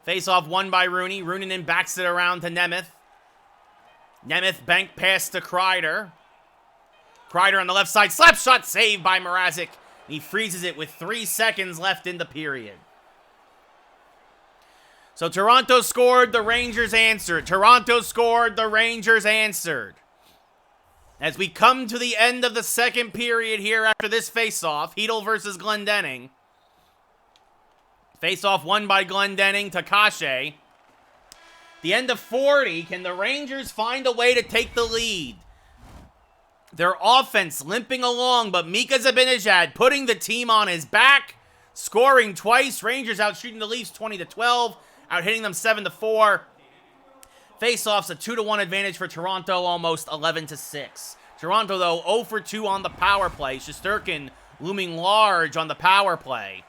Face-off won by Rooney. Rooney then backs it around to Nemeth. Nemeth bank pass to Kreider. Kreider on the left side. Slap shot saved by Mrazek. He freezes it with 3 seconds left in the period. So Toronto scored, the Rangers answered. Toronto scored, the Rangers answered. As we come to the end of the second period here after this face-off, Hedl versus Glendening. Face-off won by Glendening to Kashe. The end of 40, can the Rangers find a way to take the lead? Their offense limping along, but Mika Zibanejad putting the team on his back, scoring twice. Rangers out shooting the Leafs 20-12, out hitting them 7-4. Face-offs a 2-1 advantage for Toronto, almost 11-6. Toronto, though, 0 for 2 on the power play. Shesterkin looming large on the power play.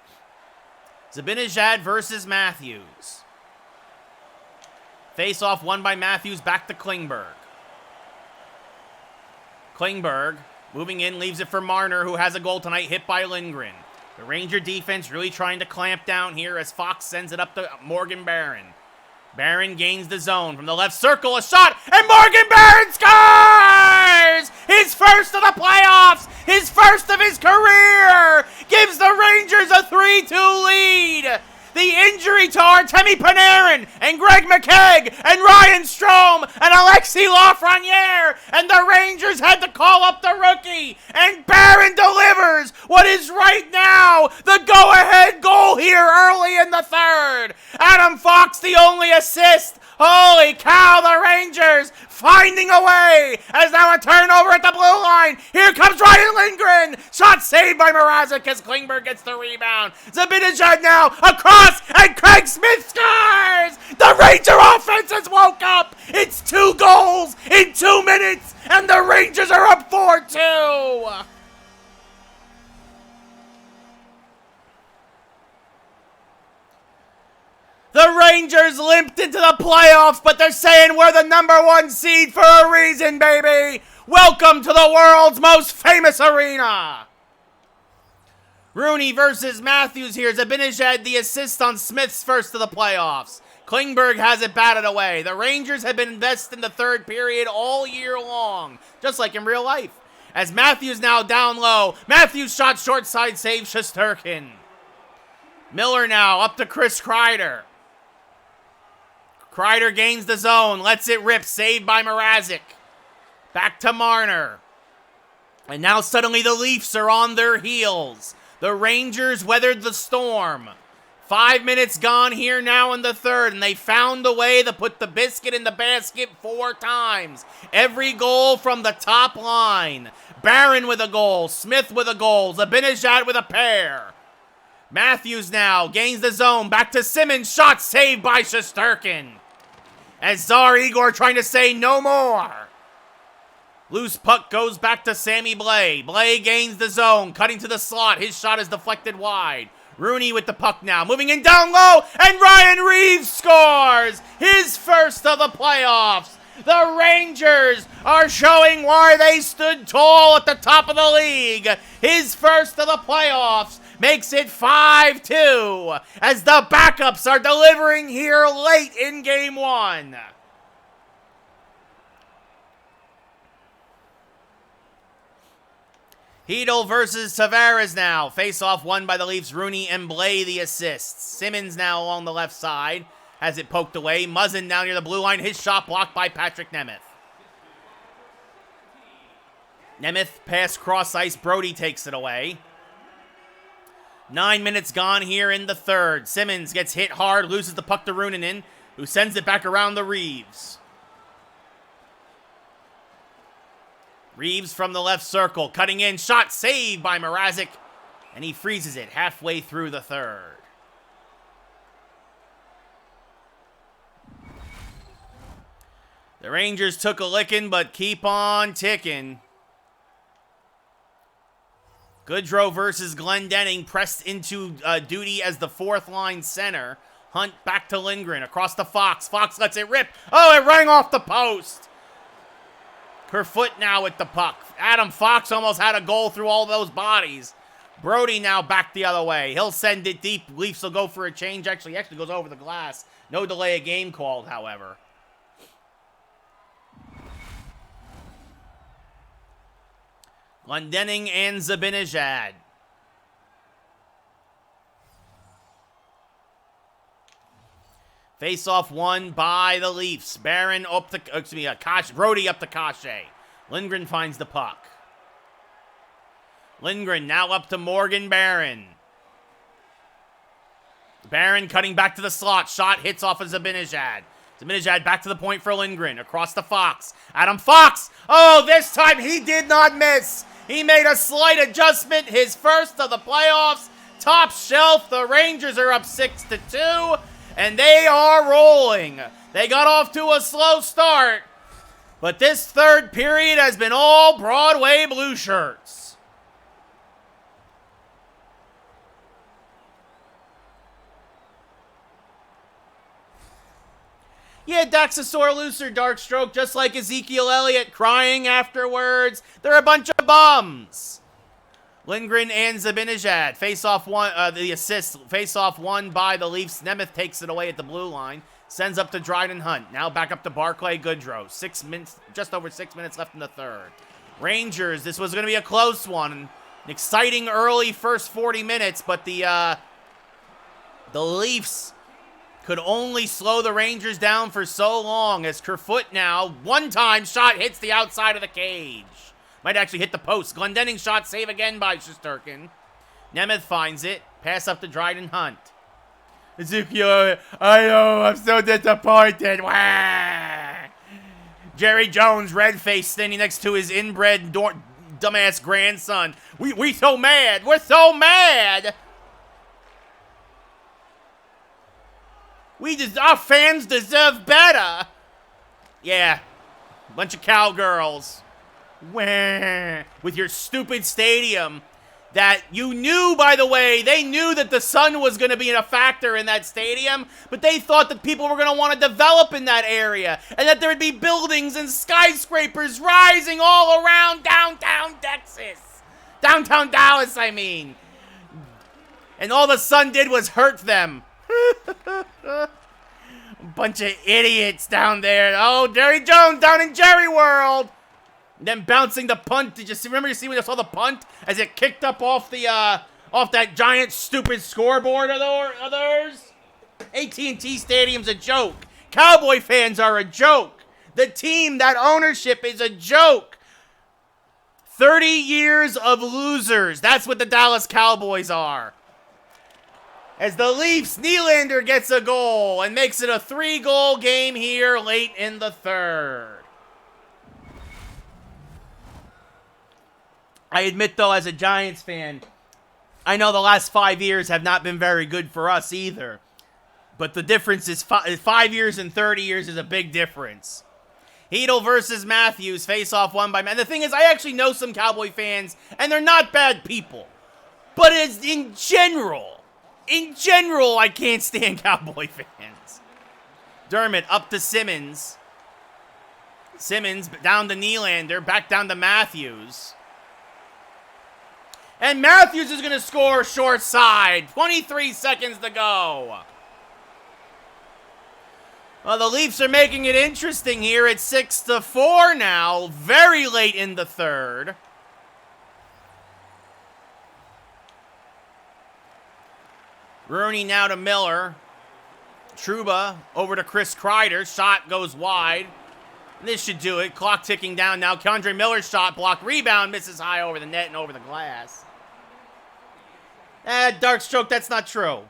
Zibanejad versus Matthews. Face-off won by Matthews, back to Klingberg. Klingberg moving in, leaves it for Marner, who has a goal tonight, hit by Lindgren. The Ranger defense really trying to clamp down here as Fox sends it up to Morgan Barron. Barron gains the zone from the left circle, a shot, and Morgan Barron scores! His first of the playoffs, his first of his career, gives the Rangers a 3-2 lead. The injury to Artemi Panarin and Greg McKegg and Ryan Strome and Alexis Lafreniere, and the Rangers had to call up the rookie, and Barron delivers what is right now the go-ahead goal here early in the third. Adam Fox the only assist. Holy cow, the Rangers finding a way as now a turnover at the blue line. Here comes Ryan Lindgren. Shot saved by Mrazek as Klingberg gets the rebound. Zibanejad now across and Craig Smith scores. The Ranger offense has woke up. It's 2 goals in 2 minutes and the Rangers are up 4-2. The Rangers limped into the playoffs, but they're saying we're the #1 seed for a reason, baby. Welcome to the world's most famous arena. Rooney versus Matthews here. Zibanejad the assist on Smith's first of the playoffs. Klingberg has it batted away. The Rangers have been invested in the third period all year long, just like in real life. As Matthews now down low. Matthews shot short side, saves Shesterkin. Miller now up to Chris Kreider. Kreider gains the zone, lets it rip, saved by Mrazek. Back to Marner. And now suddenly the Leafs are on their heels. The Rangers weathered the storm. 5 minutes gone here now in the third, and they found a way to put the biscuit in the basket 4 times. Every goal from the top line. Barron with a goal, Smith with a goal, Zibanejad with a pair. Matthews now gains the zone, back to Simmons, shot saved by Shesterkin. As Tsar Igor trying to say no more. Loose puck goes back to Sammy Blais. Blais gains the zone, cutting to the slot. His shot is deflected wide. Rooney with the puck now, moving in down low, and Ryan Reeves scores his first of the playoffs. The Rangers are showing why they stood tall at the top of the league. His first of the playoffs makes it 5-2 as the backups are delivering here late in Game 1. Hedel versus Tavares now. Face-off won by the Leafs. Rooney and Blais the assists. Simmons now along the left side. Has it poked away. Muzzin down near the blue line. His shot blocked by Patrick Nemeth. Nemeth pass cross ice. Brody takes it away. 9 minutes gone here in the third. Simmons gets hit hard. Loses the puck to Reunanen, who sends it back around the Reeves. Reeves from the left circle. Cutting in. Shot saved by Mrazek. And he freezes it halfway through the third. The Rangers took a licking, but keep on ticking. Goodrow versus Glendening, pressed into duty as the fourth line center. Hunt back to Lindgren, across to Fox. Fox lets it rip. Oh, it rang off the post. Kerfoot now with the puck. Adam Fox almost had a goal through all those bodies. Brody now back the other way. He'll send it deep. Leafs will go for a change. Actually goes over the glass. No delay of game called, however. Glendening and Zibanejad. Face-off won by the Leafs. Barron up to, Brody up to Cachet. Lindgren finds the puck. Lindgren now up to Morgan Barron. Barron cutting back to the slot. Shot hits off of Zibanejad. Zibanejad back to the point for Lindgren. Across to Fox. Adam Fox! Oh, this time he did not miss! He made a slight adjustment. His first of the playoffs. Top shelf. The Rangers are up 6-2. And they are rolling. They got off to a slow start. But this third period has been all Broadway blue shirts. Yeah, Daxasaur Looser, Darkstroke, just like Ezekiel Elliott, crying afterwards. They're a bunch of bums. Lindgren and Zibanejad. Face-off one, the assist. Face-off won by the Leafs. Nemeth takes it away at the blue line. Sends up to Dryden Hunt. Now back up to Barclay Goodrow. 6 minutes, just over 6 minutes left in the third. Rangers, this was going to be a close one. An exciting early first 40 minutes, but the Leafs could only slow the Rangers down for so long as Kerfoot now, one-time shot hits the outside of the cage. Might actually hit the post. Glendening shot, save again by Shesterkin. Nemeth finds it. Pass up to Dryden Hunt. Ezekiel, I know, I'm so disappointed. Wah! Jerry Jones, red-faced, standing next to his inbred dumbass grandson. We so mad. We're so mad. Our fans deserve better. Yeah, bunch of cowgirls. Wah. With your stupid stadium that you knew, by the way, they knew that the sun was going to be a factor in that stadium, but they thought that people were going to want to develop in that area and that there would be buildings and skyscrapers rising all around downtown Texas. Downtown Dallas, I mean. And all the sun did was hurt them. Bunch of idiots down there. Oh, Jerry Jones down in Jerry World. And then bouncing the punt. Did you see? Remember you see when you saw the punt as it kicked up off the off that giant stupid scoreboard of theirs? AT&T Stadium's a joke. Cowboy fans are a joke. The team, that ownership is a joke. 30 years of losers. That's what the Dallas Cowboys are. As the Leafs, Nylander gets a goal and makes it a 3-goal game here late in the third. I admit, though, as a Giants fan, I know the last 5 years have not been very good for us either. But the difference is 5 years and 30 years is a big difference. Hedel versus Matthews, face-off won by... And the thing is, I actually know some Cowboy fans, and they're not bad people. But it's in general, I can't stand Cowboy fans. Dermott up to Simmons. Simmons down to Nylander, back down to Matthews. And Matthews is going to score short side. 23 seconds to go. Well, the Leafs are making it interesting here. It's 6-4 now. Very late in the third. Rooney now to Miller. Trouba over to Chris Kreider. Shot goes wide. This should do it. Clock ticking down now. K'Andre Miller's shot blocked. Rebound misses high over the net and over the glass. Dark stroke, that's not true.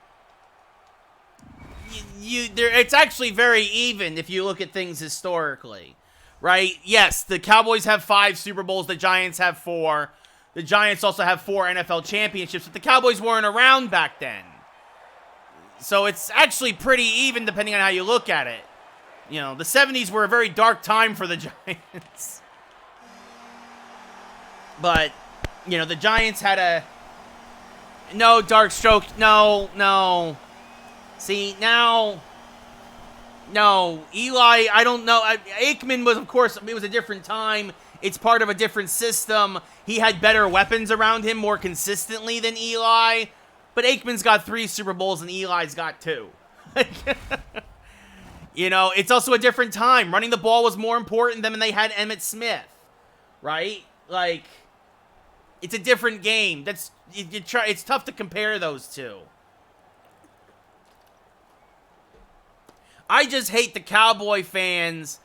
It's actually very even if you look at things historically, right? Yes, the Cowboys have 5 Super Bowls. The Giants have 4. The Giants also have 4 NFL championships, but the Cowboys weren't around back then. So it's actually pretty even depending on how you look at it. You know, the 70s were a very dark time for the Giants. But, you know, the Giants had a... No, dark stroke. No. See, now... No. Eli, I don't know. Aikman was, of course, it was a different time. It's part of a different system. He had better weapons around him more consistently than Eli. But Aikman's got 3 Super Bowls and Eli's got 2. You know, it's also a different time. Running the ball was more important than when they had Emmitt Smith, right? Like, it's a different game. It's tough to compare those two. I just hate the Cowboy fans,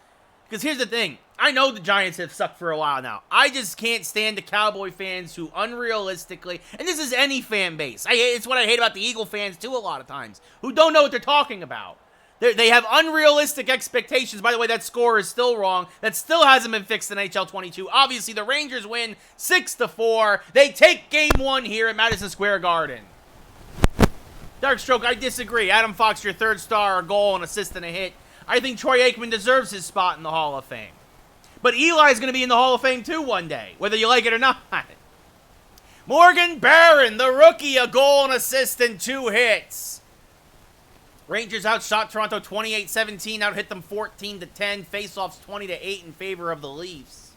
because here's the thing. I know the Giants have sucked for a while now. I just can't stand the Cowboy fans who unrealistically, and this is any fan base. It's what I hate about the Eagle fans too a lot of times, who don't know what they're talking about. They have unrealistic expectations. By the way, that score is still wrong. That still hasn't been fixed in NHL 22. Obviously, the Rangers win 6-4. They take Game 1 here at Madison Square Garden. Darkstroke, I disagree. Adam Fox, your 3rd star, a goal, an assist, and a hit. I think Troy Aikman deserves his spot in the Hall of Fame. But Eli's going to be in the Hall of Fame too one day, whether you like it or not. Morgan Barron, the rookie, a goal, an assist, and 2 hits. Rangers outshot Toronto 28-17, out-hit them 14-10, face-offs 20-8 in favor of the Leafs.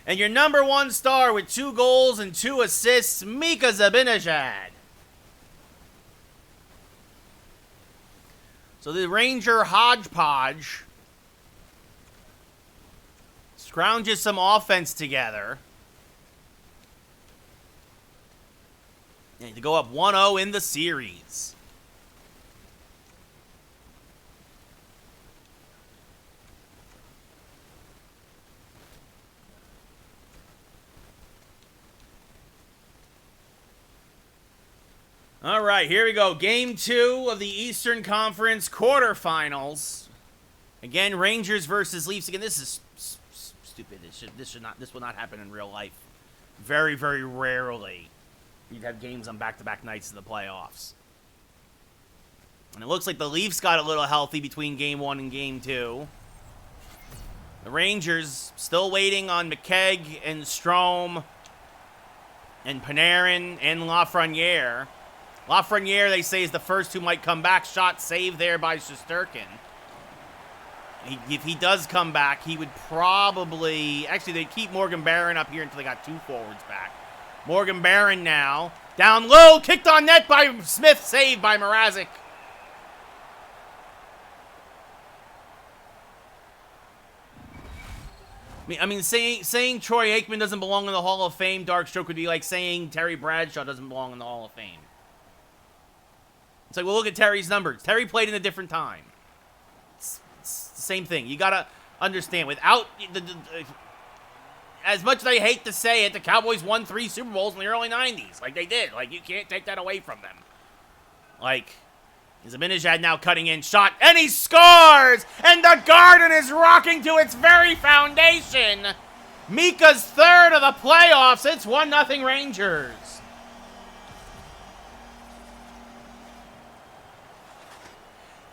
And your number 1 star with 2 goals and 2 assists, Mika Zibanejad. So the Ranger hodgepodge scrounges some offense together. And to go up 1-0 in the series. All right, here we go. Game 2 of the Eastern Conference quarterfinals. Again, Rangers versus Leafs. Again, this is stupid. This will not happen in real life. Very, very rarely you'd have games on back-to-back nights of the playoffs. And it looks like the Leafs got a little healthy between Game 1 and Game 2. The Rangers still waiting on McKegg and Strome and Panarin and Lafreniere. Lafreniere, they say, is the first who might come back. Shot saved there by Shesterkin. If he does come back, he would probably... Actually, they'd keep Morgan Barron up here until they got 2 forwards back. Morgan Barron now. Down low, kicked on net by Smith, saved by Mrazek. I mean, saying Troy Aikman doesn't belong in the Hall of Fame, Darkstroke, would be like saying Terry Bradshaw doesn't belong in the Hall of Fame. It's like, well, look at Terry's numbers. Terry played in a different time. It's the same thing. You got to understand, without... as much as I hate to say it, the Cowboys won 3 Super Bowls in the early 90s. Like, they did. Like, you can't take that away from them. Like, Zibanejad now cutting in shot, and he scores! And the Garden is rocking to its very foundation. Mika's 3rd of the playoffs. It's 1-0 Rangers.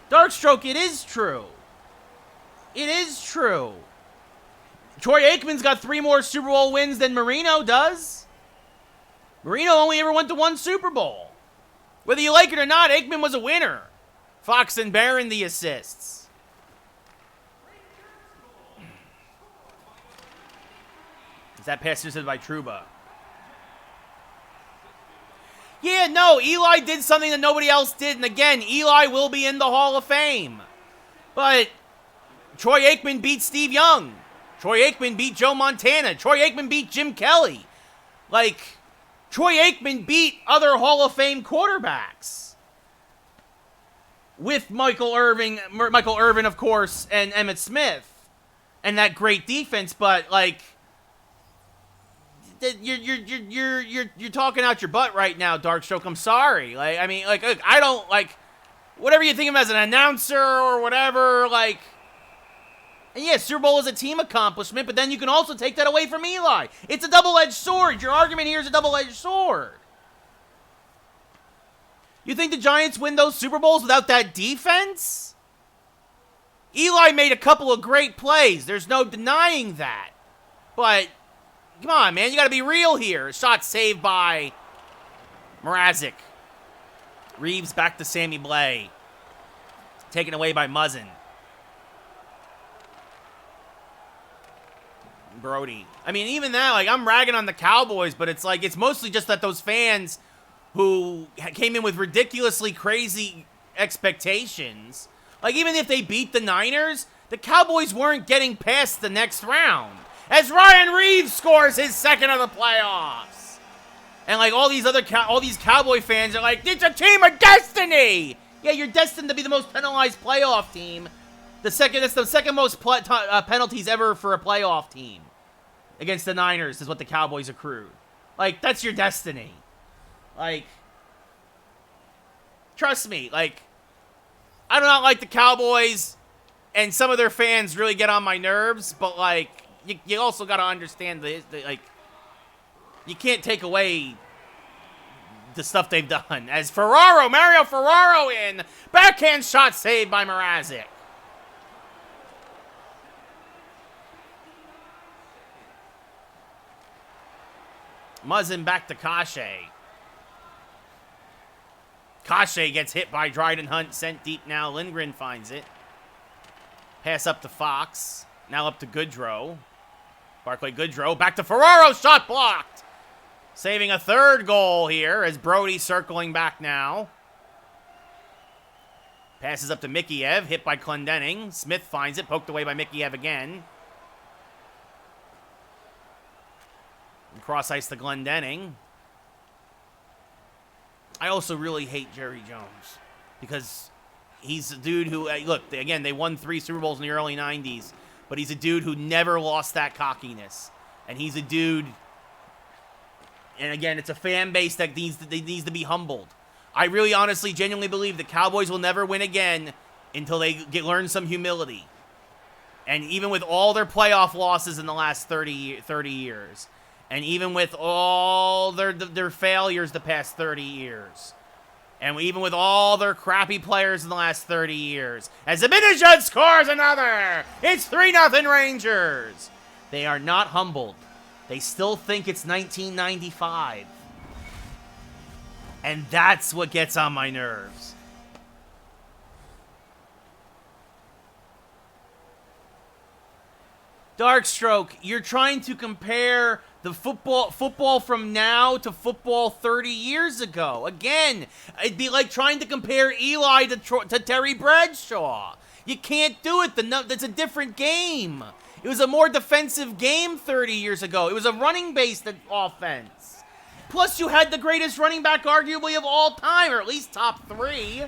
Darkstroke, it is true. It is true. Troy Aikman's got 3 more Super Bowl wins than Marino does. Marino only ever went to 1 Super Bowl. Whether you like it or not, Aikman was a winner. Fox and Barron the assists. that pass intercepted by Trouba? Yeah, no, Eli did something that nobody else did. And again, Eli will be in the Hall of Fame. But Troy Aikman beat Steve Young. Troy Aikman beat Joe Montana. Troy Aikman beat Jim Kelly. Like, Troy Aikman beat other Hall of Fame quarterbacks. With Michael Irvin, of course, and Emmitt Smith. And that great defense, but, like, you're talking out your butt right now, Darkstroke. I'm sorry. Like, I mean, like, I don't, like, whatever you think of him as an announcer or whatever, like, and yeah, Super Bowl is a team accomplishment, but then you can also take that away from Eli. It's a double-edged sword. Your argument here is a double-edged sword. You think the Giants win those Super Bowls without that defense? Eli made a couple of great plays. There's no denying that. But come on, man. You got to be real here. Shot saved by Mrazek. Reeves back to Sammy Blay. Taken away by Muzzin. Brody. I mean, even that, like, I'm ragging on the Cowboys, but it's like, it's mostly just that those fans who came in with ridiculously crazy expectations, like, even if they beat the Niners, the Cowboys weren't getting past the next round. As Ryan Reeves scores his second of the playoffs. And, like, all these Cowboy fans are like, it's a team of destiny! Yeah, you're destined to be the most penalized playoff team. That's the second most penalties ever for a playoff team. Against the Niners is what the Cowboys accrued. Like, that's your destiny. Like, trust me, like, I do not like the Cowboys, and some of their fans really get on my nerves, but, like, you also got to understand like, you can't take away the stuff they've done. As Mario Ferraro in, backhand shot saved by Mrazek. Muzzin back to Kashe. Kashe gets hit by Dryden Hunt, sent deep now. Lindgren finds it. Pass up to Fox. Now up to Goodrow. Barclay Goodrow back to Ferraro. Shot blocked. Saving a third goal here as Brody circling back now. Passes up to Mikheyev. Hit by Clendenning. Smith finds it. Poked away by Mikheyev again. Cross ice to Glendenning. I also really hate Jerry Jones because he's a dude who, look, again, they won 3 Super Bowls in the early 90s, but he's a dude who never lost that cockiness. And he's a dude, and again, it's a fan base that needs to be humbled. I really honestly, genuinely believe the Cowboys will never win again until they learn some humility. And even with all their playoff losses in the last 30 years, and even with all their failures the past 30 years, and even with all their crappy players in the last 30 years, as Zibanejad scores another, it's 3-0 Rangers. They are not humbled. They still think it's 1995. And that's what gets on my nerves. Darkstroke, you're trying to compare the football from now to football 30 years ago. Again, it'd be like trying to compare Eli to Terry Bradshaw. You can't do it. That's a different game. It was a more defensive game 30 years ago. It was a running-based offense. Plus, you had the greatest running back arguably of all time, or at least top 3,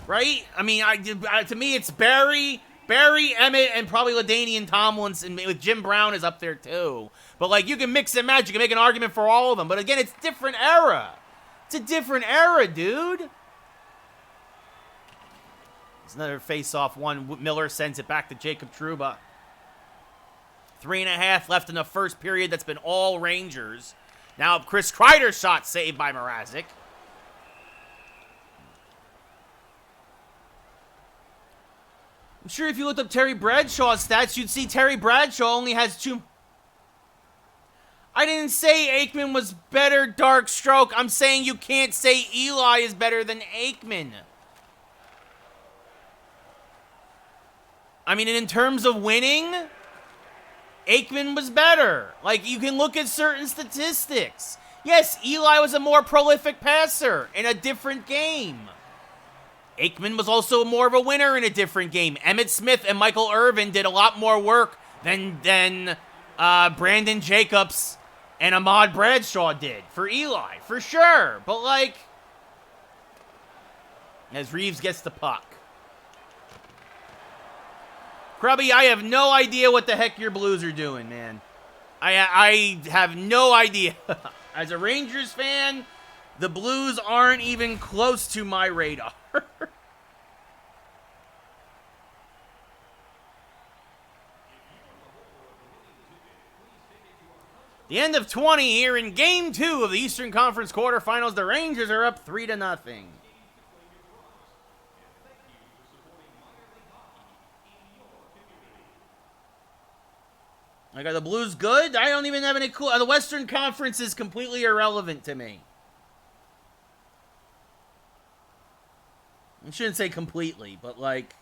right? I mean, to me, it's Barry, Emmett, and probably LaDainian Tomlinson, with Jim Brown is up there too. But, like, you can mix and match. You can make an argument for all of them. But, again, it's a different era. It's a different era, dude. It's another face-off one. Miller sends it back to Jacob Trouba. 3.5 left in the first period. That's been all Rangers. Now, Chris Kreider's shot saved by Mrazek. I'm sure if you looked up Terry Bradshaw's stats, you'd see Terry Bradshaw only has 2... I didn't say Aikman was better, Darkstroke. I'm saying you can't say Eli is better than Aikman. I mean, in terms of winning, Aikman was better. Like, you can look at certain statistics. Yes, Eli was a more prolific passer in a different game. Aikman was also more of a winner in a different game. Emmitt Smith and Michael Irvin did a lot more work than Brandon Jacobs and Ahmad Bradshaw did for Eli, for sure. But, like, as Reeves gets the puck. Krubby, I have no idea what the heck your Blues are doing, man. I have no idea. As a Rangers fan, the Blues aren't even close to my radar. The end of 20 here in Game 2 of the Eastern Conference quarterfinals. The Rangers are up 3-0. Like, are the Blues good? I don't even have any clue. The Western Conference is completely irrelevant to me. I shouldn't say completely, but like...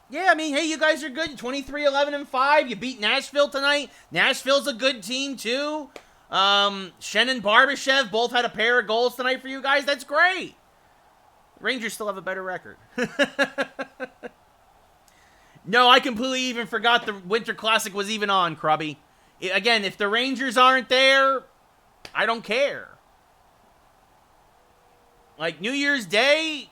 Yeah, I mean, hey, you guys are good. 23-11-5. You beat Nashville tonight. Nashville's a good team, too. Shen and Barbashev both had a pair of goals tonight for you guys. That's great. Rangers still have a better record. No, I completely even forgot the Winter Classic was even on, Krubby. Again, if the Rangers aren't there, I don't care. Like, New Year's Day,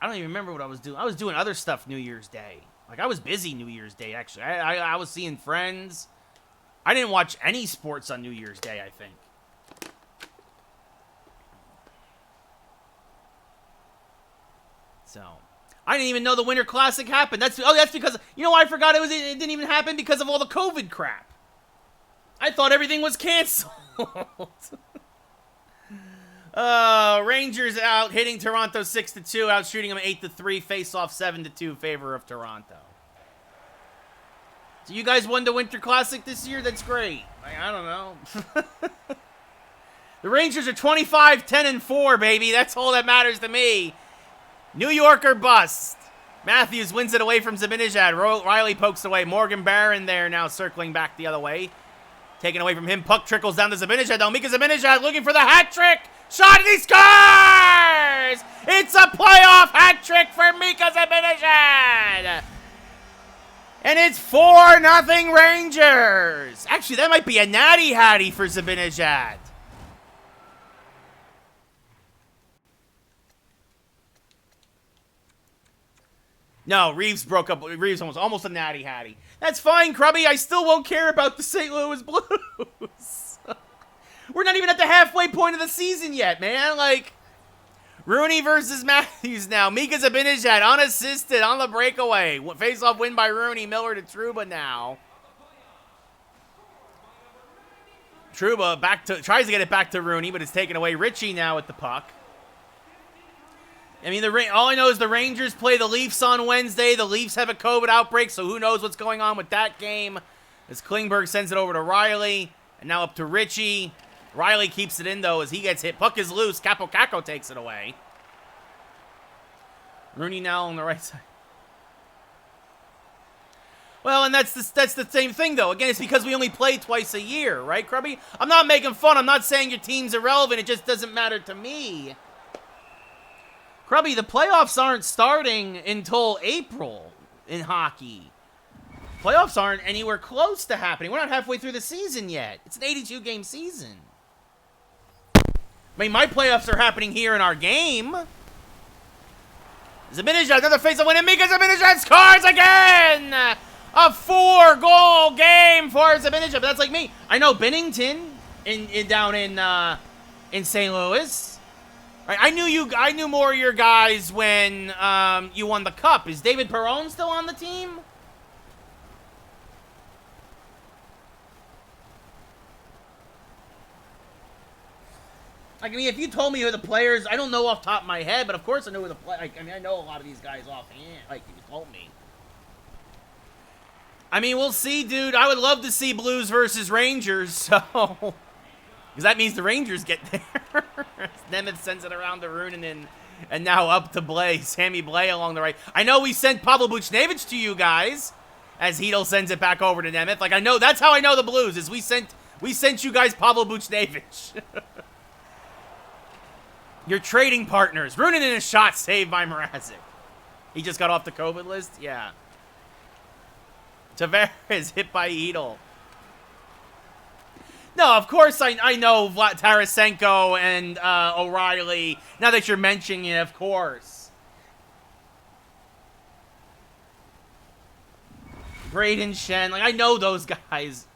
I don't even remember what I was doing. I was doing other stuff New Year's Day. Like, I was busy New Year's Day, actually. I was seeing friends. I didn't watch any sports on New Year's Day, I think. So, I didn't even know the Winter Classic happened. That's because, you know why I forgot it didn't even happen? Because of all the COVID crap. I thought everything was canceled. Rangers out, hitting Toronto 6-2, out shooting them 8-3, face-off 7-2, favor of Toronto. So you guys won the Winter Classic this year? That's great. I don't know. The Rangers are 25-10-4, baby. That's all that matters to me. New York or bust. Matthews wins it away from Zibanejad. Riley pokes away. Morgan Barron there now circling back the other way. Taken away from him. Puck trickles down to Zibanejad. Now Mika Zibanejad looking for the hat trick. Shot and he scores! It's a playoff hat trick for Mika Zibanejad. And it's 4-0 Rangers. Actually, that might be a natty hattie for Zibanejad. No, Reeves broke up. Reeves almost a natty hattie. That's fine, Krubby. I still won't care about the St. Louis Blues. We're not even at the halfway point of the season yet, man. Like, Rooney versus Matthews now. Mika Zibanejad unassisted on the breakaway. Face-off win by Rooney. Miller to Trouba now. Trouba tries to get it back to Rooney, but it's taken away. Ritchie now with the puck. I mean, all I know is the Rangers play the Leafs on Wednesday. The Leafs have a COVID outbreak, so who knows what's going on with that game. As Klingberg sends it over to Riley, and now up to Ritchie. Riley keeps it in, though, as he gets hit. Puck is loose. Capo takes it away. Rooney now on the right side. Well, and that's the same thing, though. Again, it's because we only play twice a year, right, Krubby? I'm not making fun. I'm not saying your team's irrelevant. It just doesn't matter to me. Krubby, the playoffs aren't starting until April in hockey. Playoffs aren't anywhere close to happening. We're not halfway through the season yet. It's an 82-game season. I mean, my playoffs are happening here in our game. Zibanejad, another face-off win, and Mika Zibanejad scores again! A 4-goal game for Zibanejad, but that's like me. I know Bennington down in St. Louis. I knew more of your guys when you won the cup. Is David Perron still on the team? Like, I mean, if you told me who the players, I don't know off the top of my head, but of course I know who the players. I mean, I know a lot of these guys offhand. Like, if you told me. I mean, we'll see, dude. I would love to see Blues versus Rangers, so. Because that means the Rangers get there. Nemeth sends it around to Roonen And now up to Blay. Sammy Blay along the right. I know we sent Pablo Buchnevich to you guys. As Hedel sends it back over to Nemeth. Like, I know, that's how I know the Blues, is we sent you guys Pablo Buchnevich. Your trading partners. Runin in a shot saved by Mrazek. He just got off the COVID list? Yeah. Tavares hit by Hedel. No, of course I know Tarasenko and O'Reilly. Now that you're mentioning it, of course. Braden Shen, like, I know those guys.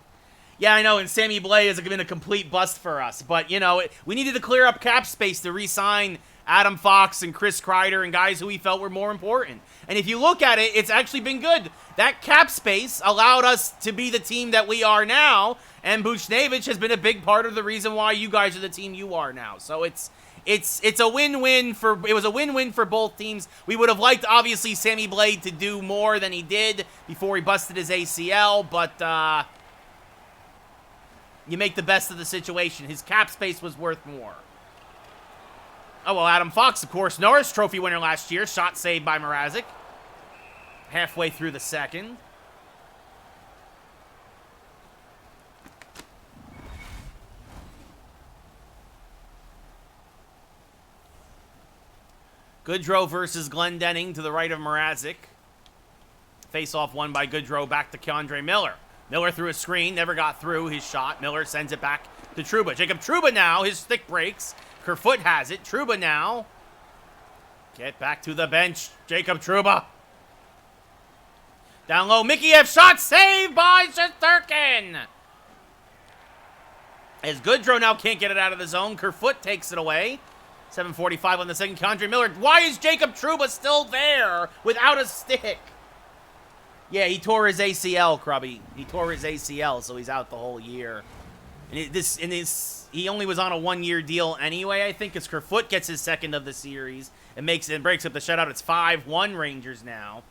Yeah, I know, and Sammy Blay has been a complete bust for us. But, you know, we needed to clear up cap space to re-sign Adam Fox and Chris Kreider and guys who we felt were more important. And if you look at it, it's actually been good. That cap space allowed us to be the team that we are now, and Buchnevich has been a big part of the reason why you guys are the team you are now. So it's a win-win it was a win-win for both teams. We would have liked, obviously, Sammy Blay to do more than he did before he busted his ACL, but you make the best of the situation. His cap space was worth more. Oh, well, Adam Fox, of course, Norris Trophy winner last year. Shot saved by Mrazek. Halfway through the second. Goodrow versus Glendening to the right of Mrazek. Face-off won by Goodrow back to K'Andre Miller. Miller threw a screen, never got through his shot. Miller sends it back to Trouba. Jacob Trouba now, his stick breaks. Kerfoot has it. Trouba now. Get back to the bench. Jacob Trouba. Down low, Mikheyev shot saved by Shesterkin. As Goodrow now can't get it out of the zone, Kerfoot takes it away. 7:45 on the second. K'Andre Miller. Why is Jacob Trouba still there without a stick? Yeah, he tore his ACL, Krubby. He tore his ACL, so he's out the whole year. And he only was on a one-year deal anyway, I think, because Kerfoot gets his second of the series and breaks up the shutout. It's 5-1 Rangers now.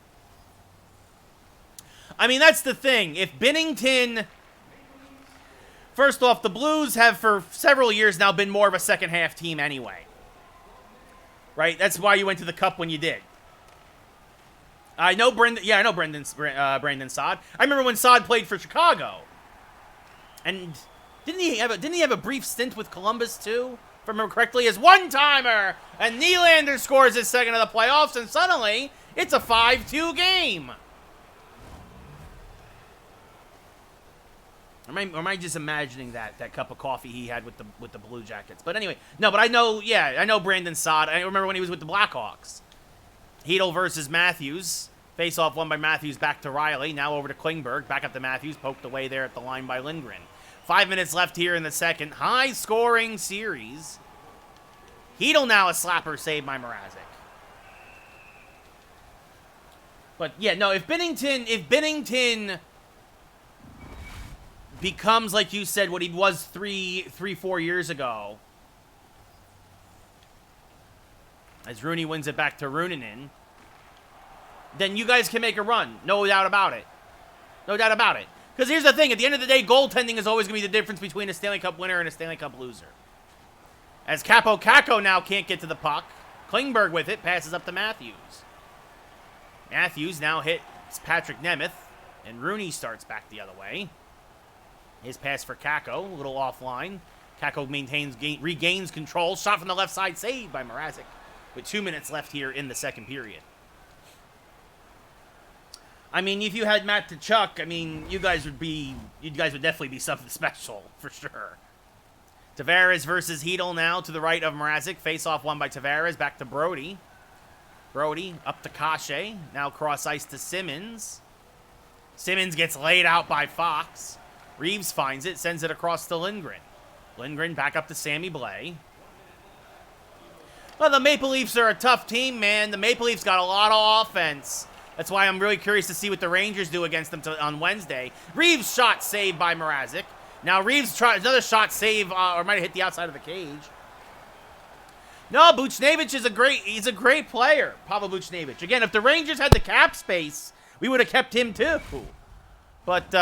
I mean, that's the thing. If Binnington... First off, the Blues have for several years now been more of a second-half team anyway. Right? That's why you went to the Cup when you did. I know Brandon Saad. I remember when Saad played for Chicago. And didn't he have a brief stint with Columbus too? If I remember correctly, as one-timer. And Nylander scores his second of the playoffs, and suddenly it's a 5-2 game. Or am I just imagining that cup of coffee he had with the Blue Jackets? But anyway, no, but I know Brandon Saad. I remember when he was with the Blackhawks. Hedel versus Matthews. Face-off won by Matthews back to Riley. Now over to Klingberg. Back up to Matthews. Poked away there at the line by Lindgren. 5 minutes left here in the second. High-scoring series. Hedel now a slapper saved by Mrazek. But, yeah, no, if Binnington becomes, like you said, what he was 4 years ago, as Rooney wins it back to Runinen, then you guys can make a run. No doubt about it. No doubt about it. Because here's the thing. At the end of the day, goaltending is always going to be the difference between a Stanley Cup winner and a Stanley Cup loser. As Capo Caco now can't get to the puck. Klingberg with it. Passes up to Matthews. Matthews now hits Patrick Nemeth. And Rooney starts back the other way. His pass for Caco. A little offline. Caco regains control. Shot from the left side. Saved by Mrazek. With 2 minutes left here in the second period. I mean, if you had Matt Tkachuk, I mean, you guys would definitely be something special, for sure. Tavares versus Hedel now to the right of Mrazek. Face-off won by Tavares. Back to Brody. Brody up to Kashe. Now cross ice to Simmons. Simmons gets laid out by Fox. Reeves finds it, sends it across to Lindgren. Lindgren back up to Sammy Blay. Well, the Maple Leafs are a tough team, man. The Maple Leafs got a lot of offense. That's why I'm really curious to see what the Rangers do against them on Wednesday. Reeves shot saved by Mrazek. Now Reeves tries another shot save, or might have hit the outside of the cage. No, Buchnevich he's a great player, Pavel Buchnevich. Again, if the Rangers had the cap space, we would have kept him too. But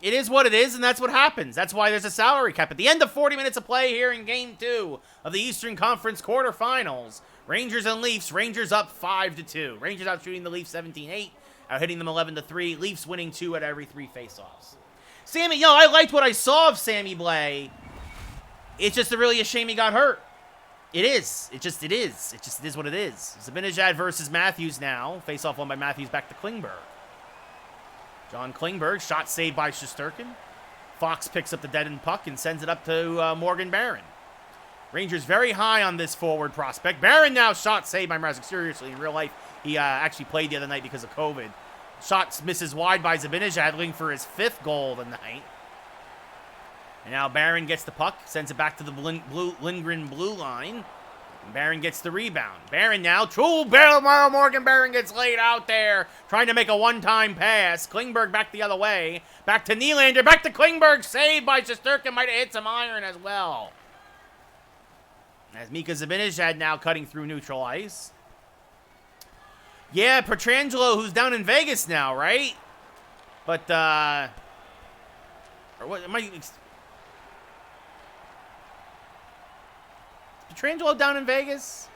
it is what it is, and that's what happens. That's why there's a salary cap. At the end of 40 minutes of play here in Game 2 of the Eastern Conference quarterfinals, Rangers and Leafs. Rangers up 5-2. Rangers out shooting the Leafs 17-8, out hitting them 11-3. Leafs winning 2 out of every 3 faceoffs. Sammy, I liked what I saw of Sammy Blais. It's just really a shame he got hurt. It is. It just is what it is. Zibanejad versus Matthews now. Face-off won by Matthews, back to Klingberg. John Klingberg, shot saved by Shesterkin. Fox picks up the dead-end puck and sends it up to Morgan Barron. Rangers very high on this forward prospect. Barron now shot saved by Mrazek. Seriously, in real life, he actually played the other night because of COVID. Shots misses wide by Zibanejad, looking for his 5th goal of the night. And now Barron gets the puck, sends it back to the Lindgren blue line. Barron gets the rebound. Barron now, Morgan Barron gets laid out there, trying to make a one-time pass. Klingberg back the other way. Back to Nylander, back to Klingberg, saved by Shesterkin, might have hit some iron as well. As Mika Zibanejad now cutting through neutral ice. Yeah, Pietrangelo, who's down in Vegas now, right? But, or what, am I... Pietrangelo down in Vegas?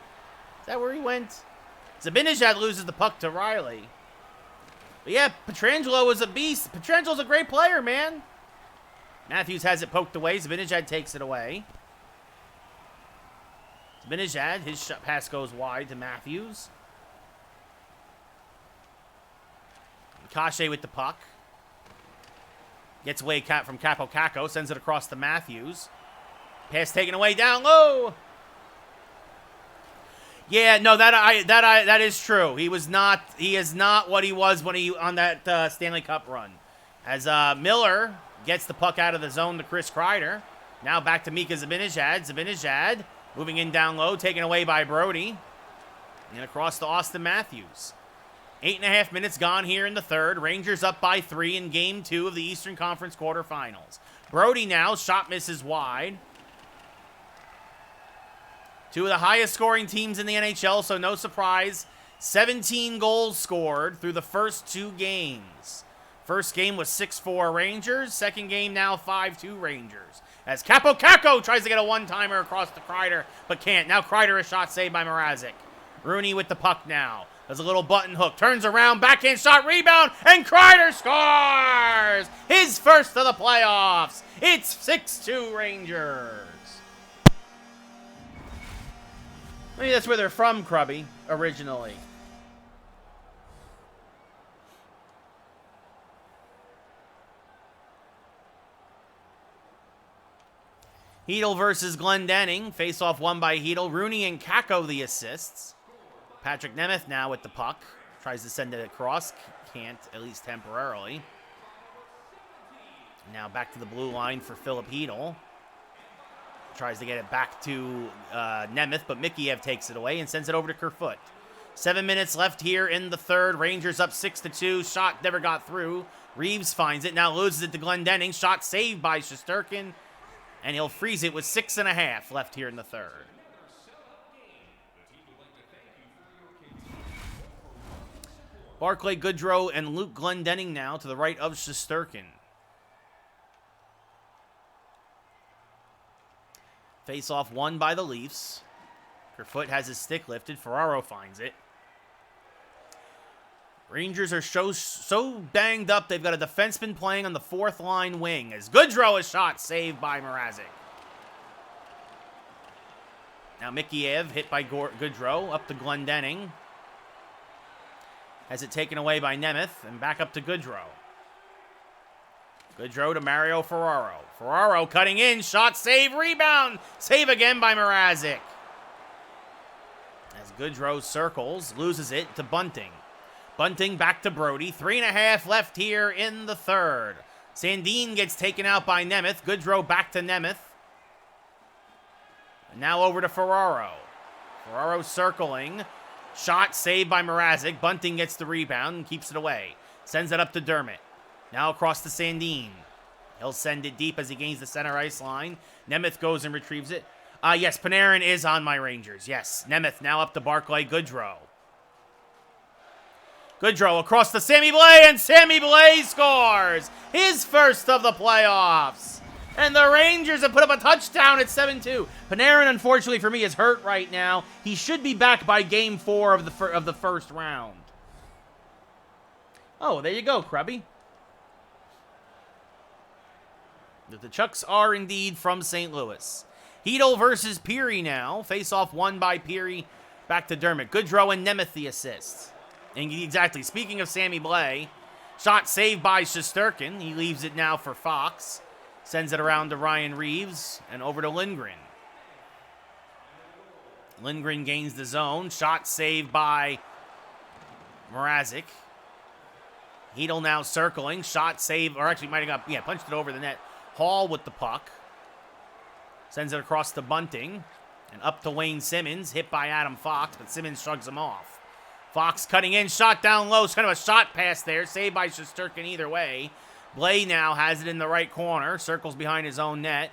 Is that where he went? Zibanejad loses the puck to Riley. But yeah, Pietrangelo is a beast. Pietrangelo's a great player, man. Matthews has it poked away. Zibanejad takes it away. Zibanejad, his pass goes wide to Matthews. Kashe with the puck. Gets away from Capo Caco. Sends it across to Matthews. Pass taken away down low. Yeah, no, that is true. He is not what he was when he on that Stanley Cup run. As Miller gets the puck out of the zone to Chris Kreider. Now back to Mika Zibanejad. Zibanejad moving in down low, taken away by Brody. And across to Austin Matthews. 8.5 minutes gone here in the third. Rangers up by 3 in Game 2 of the Eastern Conference quarterfinals. Brody now, shot misses wide. 2 of the highest scoring teams in the NHL, so no surprise. 17 goals scored through the first 2 games. First game was 6-4 Rangers. Second game now 5-2 Rangers. As Capo Caco tries to get a one-timer across to Kreider, but can't. Now Kreider, a shot saved by Mrazek. Rooney with the puck now. Does a little button hook. Turns around, backhand shot, rebound, and Kreider scores! His first of the playoffs. It's 6-2 Rangers. Maybe that's where they're from, Krubby, originally. Hedel versus Glendening. Face-off won by Hedel. Rooney and Kako the assists. Patrick Nemeth now with the puck. Tries to send it across. Can't, at least temporarily. Now back to the blue line for Philip Hedel. Tries to get it back to Nemeth, but Mikheyev takes it away and sends it over to Kerfoot. 7 minutes left here in the third. Rangers up 6-2. Shot never got through. Reeves finds it. Now loses it to Glendening. Shot saved by Shesterkin. And he'll freeze it with 6.5 left here in the third. Barclay Goodrow and Luke Glendening now to the right of Shesterkin. Face-off won by the Leafs. Kerfoot has his stick lifted. Ferraro finds it. Rangers are so banged up, they've got a defenseman playing on the 4th line wing. As Goodrow is shot, saved by Mrazek. Now Mikheyev hit by Goodrow, up to Glendening. Has it taken away by Nemeth, and back up to Goodrow. Goodrow to Mario Ferraro. Ferraro cutting in, shot, save, rebound. Save again by Mrazek. As Goodrow circles, loses it to Bunting. Bunting back to Brody. 3.5 left here in the third. Sandin gets taken out by Nemeth. Goodrow back to Nemeth. And now over to Ferraro. Ferraro circling. Shot saved by Mrazek. Bunting gets the rebound and keeps it away. Sends it up to Dermott. Now across to Sandin. He'll send it deep as he gains the center ice line. Nemeth goes and retrieves it. Yes, Panarin is on my Rangers. Yes, Nemeth now up to Barclay Goodrow. Goodrow across to Sammy Blais, and Sammy Blais scores his first of the playoffs. And the Rangers have put up a touchdown at 7-2. Panarin, unfortunately for me, is hurt right now. He should be back by Game 4 of the first round. Oh, there you go, Krubby. The Chucks are indeed from St. Louis. Hedel versus Peary now. Face-off won by Peary. Back to Dermott. Goodrow and Nemeth the assists. And exactly, speaking of Sammy Blais, shot saved by Shesterkin. He leaves it now for Fox. Sends it around to Ryan Reeves and over to Lindgren. Lindgren gains the zone. Shot saved by Mrazek. Hedel now circling. Shot save, or actually might have got, punched it over the net. Hall with the puck. Sends it across to Bunting. And up to Wayne Simmons. Hit by Adam Fox, but Simmons shrugs him off. Fox cutting in, shot down low. It's kind of a shot pass there. Saved by Shesterkin either way. Blais now has it in the right corner. Circles behind his own net.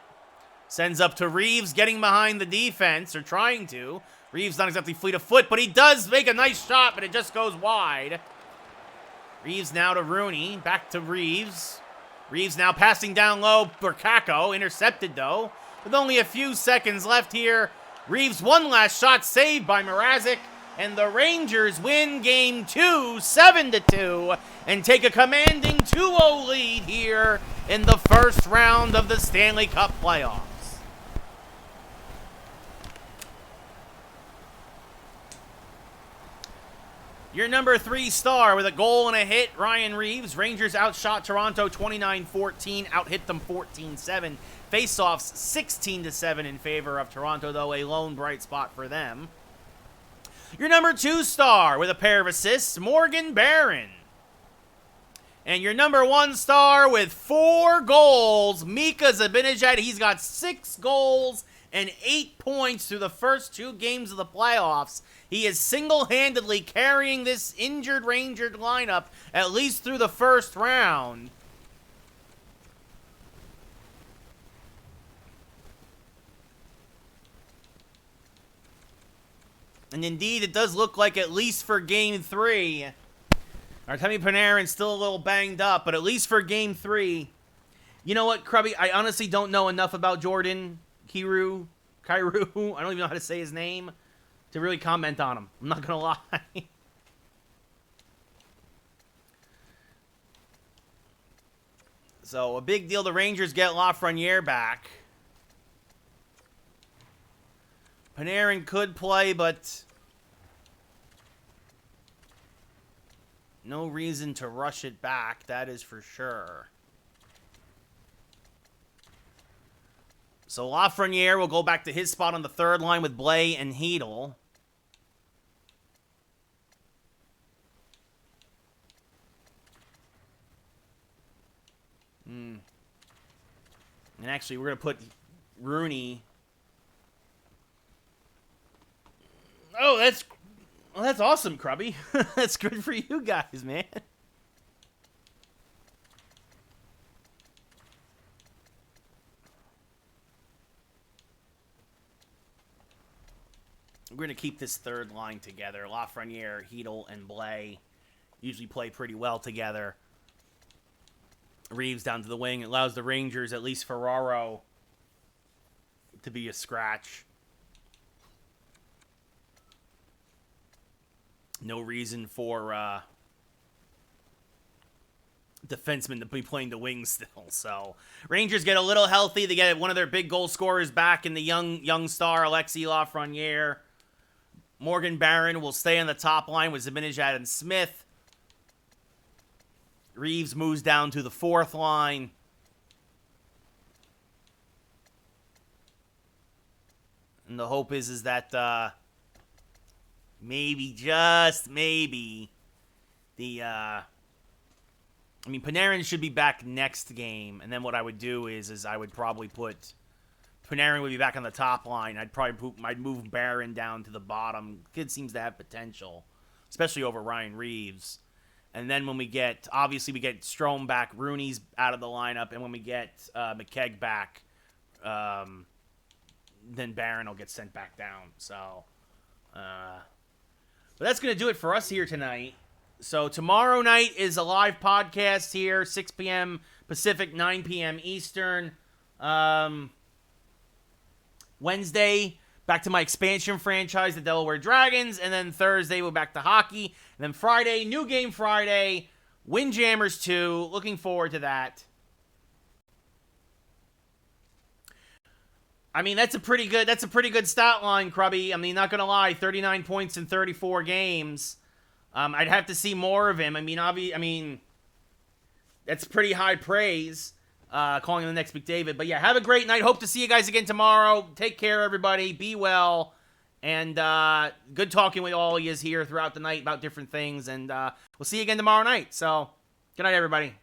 Sends up to Reeves, getting behind the defense, or trying to. Reeves not exactly fleet of foot, but he does make a nice shot, but it just goes wide. Reeves now to Rooney. Back to Reeves. Reeves now passing down low for Kakko. Intercepted, though. With only a few seconds left here. Reeves one last shot saved by Mrazek. And the Rangers win Game 2, 7-2, and take a commanding 2-0 lead here in the first round of the Stanley Cup playoffs. Your number 3 star with a goal and a hit, Ryan Reeves. Rangers outshot Toronto 29-14, out-hit them 14-7. Face-offs 16-7 in favor of Toronto, though a lone bright spot for them. Your number 2 star with a pair of assists, Morgan Barron. And your number 1 star with 4 goals, Mika Zibanejad. He's got 6 goals and 8 points through the first 2 games of the playoffs. He is single-handedly carrying this injured Ranger lineup at least through the first round. And indeed, it does look like at least for Game 3, Artemi Panarin's still a little banged up, but at least for Game 3, you know what, Krubby? I honestly don't know enough about Jordan Kyrou, I don't even know how to say his name, to really comment on him. I'm not going to lie. So, a big deal. The Rangers get Lafreniere back. Panarin could play, but no reason to rush it back, that is for sure. So Lafreniere will go back to his spot on the third line with Blais and Hedel. And actually, we're going to put Rooney. Oh, that's awesome, Krubby. That's good for you guys, man. We're going to keep this third line together. Lafreniere, Hedel, and Blais usually play pretty well together. Reeves down to the wing. It allows the Rangers, at least Ferraro, to be a scratch. No reason for defensemen to be playing the wings still. So Rangers get a little healthy. They get one of their big goal scorers back in the young star, Alexis Lafreniere. Morgan Barron will stay on the top line with Zibanejad and Smith. Reeves moves down to the fourth line. And the hope is that maybe, just maybe, Panarin should be back next game. And then what I would do is I would probably put Panarin would be back on the top line. I'd move Barron down to the bottom. Kid seems to have potential, especially over Ryan Reeves. And then when we get Strome back, Rooney's out of the lineup, and when we get McKegg back, then Barron will get sent back down. So, but that's going to do it for us here tonight. So tomorrow night is a live podcast here, 6 p.m. Pacific, 9 p.m. Eastern. Wednesday, back to my expansion franchise, the Delaware Dragons. And then Thursday, we're back to hockey. And then Friday, new game Friday, Windjammers 2. Looking forward to that. I mean, that's a pretty good stat line, Krubby. I mean, not going to lie, 39 points in 34 games. I'd have to see more of him. I mean, that's pretty high praise, calling him the next McDavid. But yeah, have a great night. Hope to see you guys again tomorrow. Take care, everybody. Be well. And good talking with all of you here throughout the night about different things. And we'll see you again tomorrow night. So, good night, everybody.